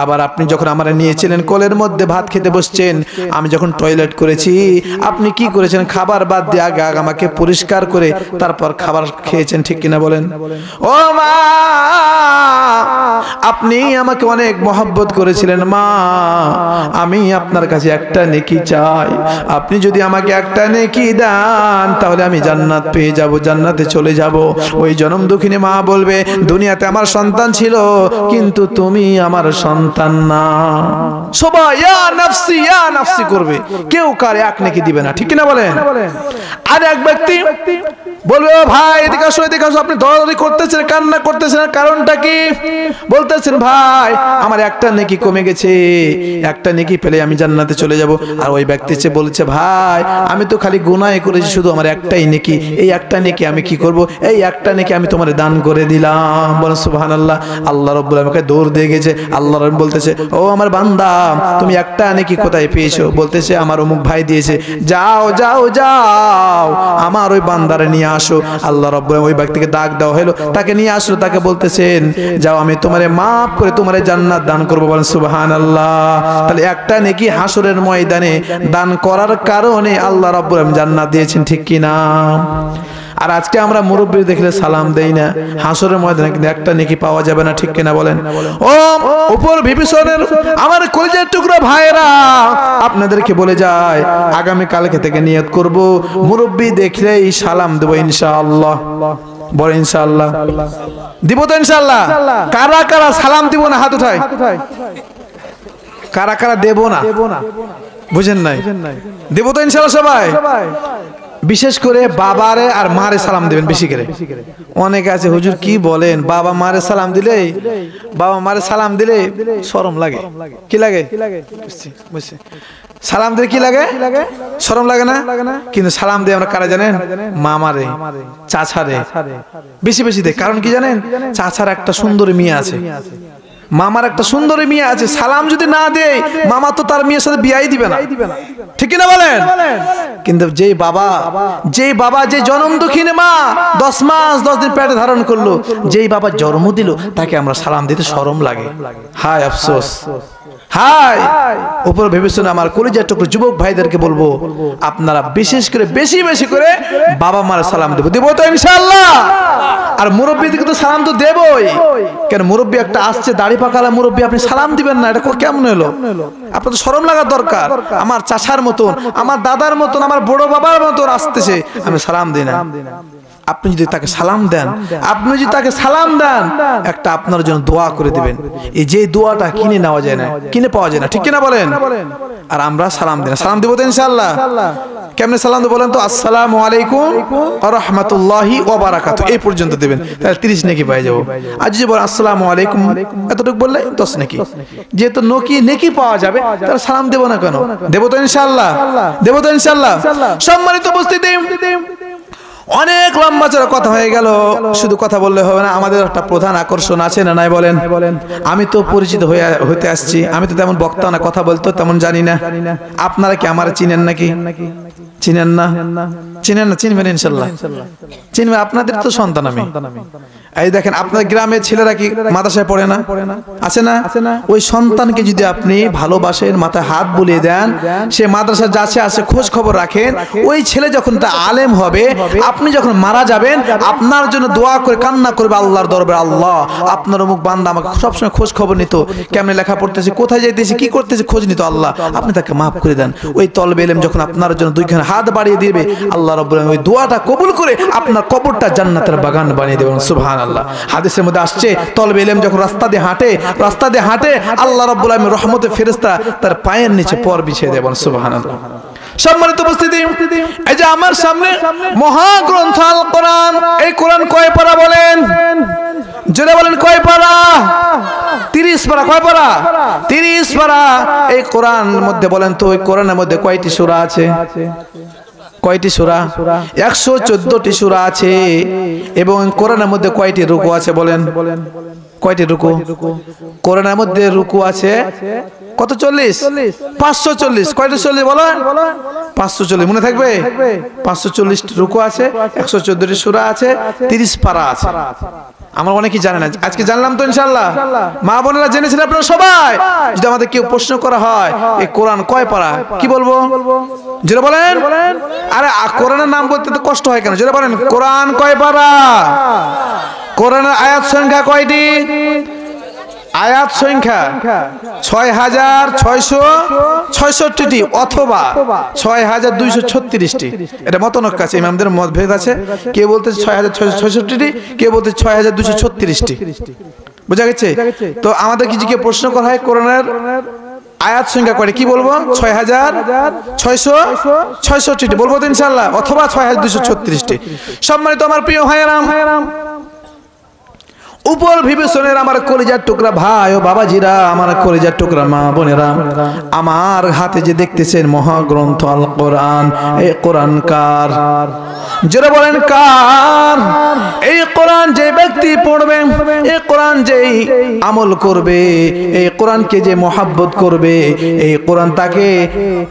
আবার আপনি যখন আমারে নিয়েছিলেন কোলের মধ্যে ভাত খেতে বসছেন, আমি যখন টয়লেট করেছি, আপনি কি করেছেন? খাবার বাদ দিয়ে আগে আমাকে পরিষ্কার করে তারপর খাবার খেয়েছেন, ঠিক কিনা বলেন? ও মা আপনি আমাকে অনেক মহব্বত করেছিলেন মা, আমি আপনার কাছে একটা নেকি চাই। আপনি যদি আমাকে একটা নেকি দেন, তাহলে আমি জান্নাত পেয়ে যাব, জান্নাতে চলে যাব। ওই জনম দুঃখিনী মা বলবে দুনিয়াতে আমার সন্তান ছিল, কিন্তু তুমি আমার সন্তান না। সবাই ইয়া নাফসি করবে, কেউ কারে এক নেকি দিবে না, ঠিক কিনা বলেন? আর এক ব্যক্তি বলবে ও ভাই এদিকে আসো, আপনি দৌড়াদৌড়ি করতেছেন, কান্না করতেছেন, কারণটা কি? বলতেছেন ভাই আমার একটা নেকি কমে গেছে, একটা নেকি পেলে আমি জান্নাতে চলে যাব। আর ওই ব্যক্তি সে বলছে ভাই আমি তো খালি গুনাহ করেছি, শুধু আমার একটাই নেকি, এই একটা নেকি আমি কি করব? এই একটা নেকি আমি তোমারে দান করে দিলাম। বলেন সুবহানাল্লাহ। আল্লাহ রাব্বুল আলামিন দৌড় দিয়ে গেছে, আল্লাহ রাব্বুল বলতেছে ও আমার বান্দা তুমি একটা নেকি কোথায় পেয়েছো? বলতেছে আমার অমুক ভাই দিয়েছে। যাও যাও যাও আমার ওই বান্দারে নিয়ে আসো। আল্লাহ রাব্বুল আলামিন ওই ব্যক্তিকে ডাক দেওয়া হলো, তাকে নিয়ে আসলো, তাকে বলতেছেন যাও আমি তোমারে maaf করে তোমারে জান্নাত দান করব। বলেন সুবহানাল্লাহ। তাহলে একটা নেকি হাসরের ময়দানে দান করার কারণে আল্লাহ রাব্বুল আলামিন জান্নাত দিয়েছেন, ঠিক কি না? আর আজকে আমরা মুরব্বি দেখলে সালাম দেই না, হাসরের ময়দানে কিন্তু একটা নেকি পাওয়া যাবে না, ঠিক কিনা বলেন? ও উপর বিভীষণের আমার কলিজার টুকরা ভাইরা, আপনাদেরকে বলে যায় আগামী কালকে থেকে নিয়ত করব মুরব্বি দেখলেই সালাম দেব ইনশাআল্লাহ। বল ইনশাআল্লাহ। দিব তো ইনশাআল্লাহ? কারা কারা সালাম দিব না হাত উঠায়? কারা কারা দেব না? বুঝেন নাই? দেব তো ইনশাআল্লাহ সবাই? বিশেষ করে বাবারে আর মারে সালাম দিবেন বেশি করে। অনেকে আছে হুজুর কি বলেন, বাবা মারে সালাম দিলে শরম লাগে। কি লাগে? সালাম দিলে কি লাগে? শরম লাগে না? কিন্তু সালাম দিয়ে আমরা কারা জানেন? মামারে, চাচারে বেশি বেশি দেয়। কারণ কি জানেন? চাচার একটা সুন্দরী মেয়ে আছে, মামার একটা সুন্দরী মেয়ে আছে, সালাম যদি না দেয় মামা তো তার মেয়ের সাথে বিয়াই দিবে না, ঠিক না বলেন? কিন্তু যেই বাবা যে জন্ম দুঃখিনী মা 10 মাস 10 দিন পেটে ধারণ করলো, যেই বাবা জন্ম দিল তাকে আমরা সালাম দিতে শরম লাগে। হায় আফসোস, হায়। উপর ভেবেছেন আমার কলিজার টুকরো যুবক ভাইদেরকে বলবো, আপনারা বিশেষ করে বেশি বেশি করে বাবা মার সালাম দেব তো ইনশাআল্লাহ। আর মুরব্বীদেরকে তো সালাম তো দেবই। কেন? মুরব্বী একটা আসছে দাড়ি পাকালা মুরব্বী, আপনি সালাম দিবেন না, এটা কেমন হলো? আপনার তো শরম লাগার দরকার। আমার চাচার মতন, আমার দাদার মতন, আমার বড় বাবার মতন আসতেছে, আমি সালাম দিই না। আপনি যদি তাকে সালাম দেন, একটা আপনার জন্য দোয়া করে দিবেন। এই যে দোয়াটা কিনে নেওয়া যায় না, কিনে পাওয়া যায় না, ঠিক কিনা বলেন? আর আমরা সালাম দিই না। সালাম দেবো তো ইনশাআল্লাহ। কেমনে সালাম দেবো বলেন তো? আসসালামু আলাইকুম ওয়া রাহমাতুল্লাহি ওয়া বারাকাতুহু, এই পর্যন্ত দিবেন, তাহলে 30 নেকি পেয়ে যাবো। আর যদি বলেন আসসালামু আলাইকুম এতটুকু বললে 10 নেকি। যেহেতু নেকি পাওয়া যাবে, তাহলে সালাম দেবো না কেন? দেবো তো ইনশাআল্লাহ। সম্মানিত উপস্থিতি, অনেক লম্বা চড়া কথা হয়ে গেল, শুধু কথা বললে হবে না, আমাদের একটা প্রধান আকর্ষণ আছে না নাই বলেন? আমি তো পরিচিত হইতে আসছি, আমি তো তেমন বক্তা না, কথা বলতো তেমন জানি না। আপনারা কি আমার চিনেন নাকি? চিনেন না? চিনবেন ইনশাআল্লাহ, চিনবেন। আপনাদের তো সন্তান আমি। এই দেখেন, আপনার গ্রামের ছেলেরা কি মাদ্রাসায় পড়ে না? আছে না? ওই সন্তানকে যদি আপনি ভালোবাসেন, মাথায় হাত বুলিয়ে দেন, সে মাদ্রাসা যাচ্ছে আসে খোঁজ খবর রাখেন, ওই ছেলে যখন তা আলেম হবে, আপনি যখন মারা যাবেন, আপনার জন্য দোয়া করে কান্না করবে আল্লাহর দরবারে, আল্লাহ আপনার অমুক বান্দা আমাকে সবসময় খোঁজ খবর নিত, কেমনে লেখা পড়তেছে, কোথায় যাইতেছে, কি করতেছে খোঁজ নিত, আল্লাহ আপনি তাকে মাফ করে দেন। ওই তলবে ইলম যখন আপনার জন্য দুইখানে হাত বাড়িয়ে দিবে, আল্লাহ রাব্বুল আলামিন ওই দোয়াটা কবুল করে আপনার কবরটা জান্নাতের বাগান বানিয়ে দেবেন। সুবহানাল্লাহ। হাদিসের মধ্যে আসছে, তলবে ইলম যখন রাস্তা দিয়ে হাঁটে, আল্লাহ রাব্বুল আলামিন রহমতের ফেরেশতা তার পায়ের নিচে পর বিছিয়ে দেবেন। সুবহানাল্লাহ। সম্মানিত উপস্থিতি, এই যে আমার সামনে মহাগ্রন্থ আল কোরআন, এই কোরআন কয় পারা বলেন? জোরে বলেন, কয় পারা? 30 পারা। কয় পারা? 30 পারা। এই কোরআন মধ্যে বলেন তো, ওই কোরআনের মধ্যে কয়টি সূরা আছে? কয়টি সূরা? 114টি সূরা আছে। এবং কোরআনের মধ্যে কয়টি রুকু আছে বলেন? কয়টি রুকু? কোরআনের মধ্যে রুকু আছে কত? 40? 540। কয়টা 40 বলেন? 540। মনে থাকবে? 540 রুকু আছে, 114টি সূরা আছে, 30 পারা আছে। আমরা অনেকেই জানেন না, আজকে জানলাম তো ইনশাআল্লাহ। মা বোনেরা জেনেছেন আপনারা সবাই? যদি আমাদের কেউ প্রশ্ন করা হয় এই কোরআন কয় পারা, কি বলবো? জোরে বলেন। আরে কোরআনের নাম বলতে তো কষ্ট হয় কেন? জোরে বলেন, কোরআন কয় পারা? কোরআনের আয়াত সংখ্যা কয়টি? আয়াত সংখ্যা 6666টি অথবা 6236টি। এটা মতনক আছে, ইমামদের মতভেদ আছে। কে বলতেছে 6666টি, কে বলতেছে 6236টি। বুঝা গেছে? তো আমাদের কিছু কে প্রশ্ন করা হয় কোরআনের আয়াত সংখ্যা কয়টি, কি বলবো? 6666টি বলবো তো ইনশাআল্লাহ, অথবা 6236টি। সম্মানিত আমার প্রিয় ভাইয়েরা, উপর বিবেচনের আমার কলিজার টুকরা ভাই ও বাবাজিরা, আমার কলিজার টুকরা মা বোনেরা, আমার হাতে যে দেখতেছেন মহাগ্রন্থ আল কোরআন, এই কোরআন কার? যারা বলেন কার? এই কোরআন যে ব্যক্তি পড়বে, এই কোরআন যেই আমল করবে, এই কোরআনকে যে মহব্বত করবে, এই কোরআন তাকে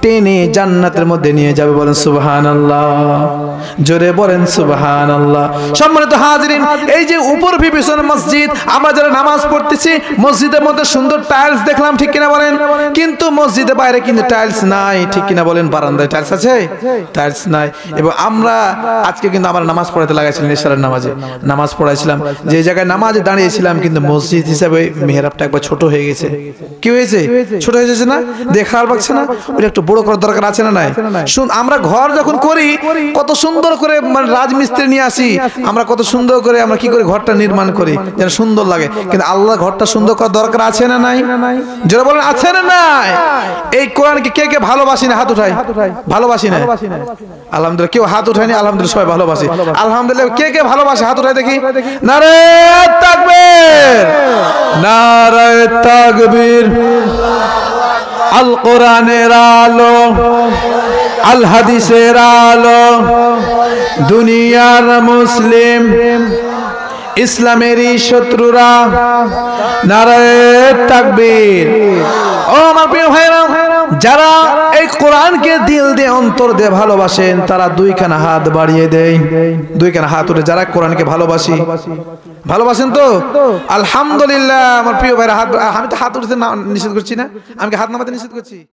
টেনে জান্নাতের মধ্যে নিয়ে যাবে। বলেন সুবহানাল্লাহ। জোরে বলেন সুবহানাল্লাহ। সম্মানিত হাজিরিন, এই যে উপর বিবেচনা মসজিদ, আমরা যারা নামাজ পড়তেছি, মসজিদের মধ্যে সুন্দর টাইলস দেখলাম, ঠিক কিনা বলেন? কিন্তু মসজিদের বাইরে কিন্তু টাইলস নাই, ঠিক কিনা বলেন? বারান্দায় টাইলস আছে? টাইলস নাই। এবং আমরা আজকে কিন্তু আমার নামাজ পড়াতে লাগাইছিলাম, ইশারার নামাজে নামাজ পড়াইছিলাম, যে জায়গায় নামাজে দাঁড়িয়েছিলাম, কিন্তু মসজিদ হিসাবে মেহরাবটা একবার ছোট হয়ে গেছে। কি হয়েছে? ছোট হয়ে গেছে না? দেখার পাচ্ছে না? ওটা একটু বড় করার দরকার আছে না নাই? শুন, আমরা ঘর যখন করি কত সুন্দর করে, মানে রাজমিস্ত্রি নিয়ে আসি, আমরা কত সুন্দর করে আমরা কি করি ঘরটা নির্মাণ করি, যেন সুন্দর লাগে। কিন্তু আল্লাহ ঘরটা সুন্দর করার দরকার আছে না নাই? যারা বলেন আছে না নাই? এই কোরআনকে কে কে ভালোবাসি না হাত উঠাই, ভালোবাসি না? আলহামদুলিল্লাহ, কেউ হাত উঠায়নি, আলহামদুলিল্লাহ সবাই ভালোবাসি। আলহামদুলিল্লাহ, কে কে ভালোবাসে হাত উঠাই দেখি। নারে তাকবীর, নারে তাকবীর। আল কোরআনের আলো, আল হাদিসের আলো, দুনিয়ার মুসলিম ইসলামেরই শত্রুরা, নারে তাকবীর। ও আমার প্রিয় ভাইরা, যারা এই কোরআনকে দিল দিয়ে অন্তর দিয়ে ভালোবাসেন তারা দুইখানা হাত বাড়িয়ে দেয়, দুইখানা হাত উঠে। যারা কোরআনকে ভালোবাসি, ভালোবাসেন তো আলহামদুলিল্লাহ। আমার প্রিয় ভাইরা হাত, আমি তো হাত উঠতে নিষেধ করছি না, আমি হাত নামাতে নিষেধ করছি?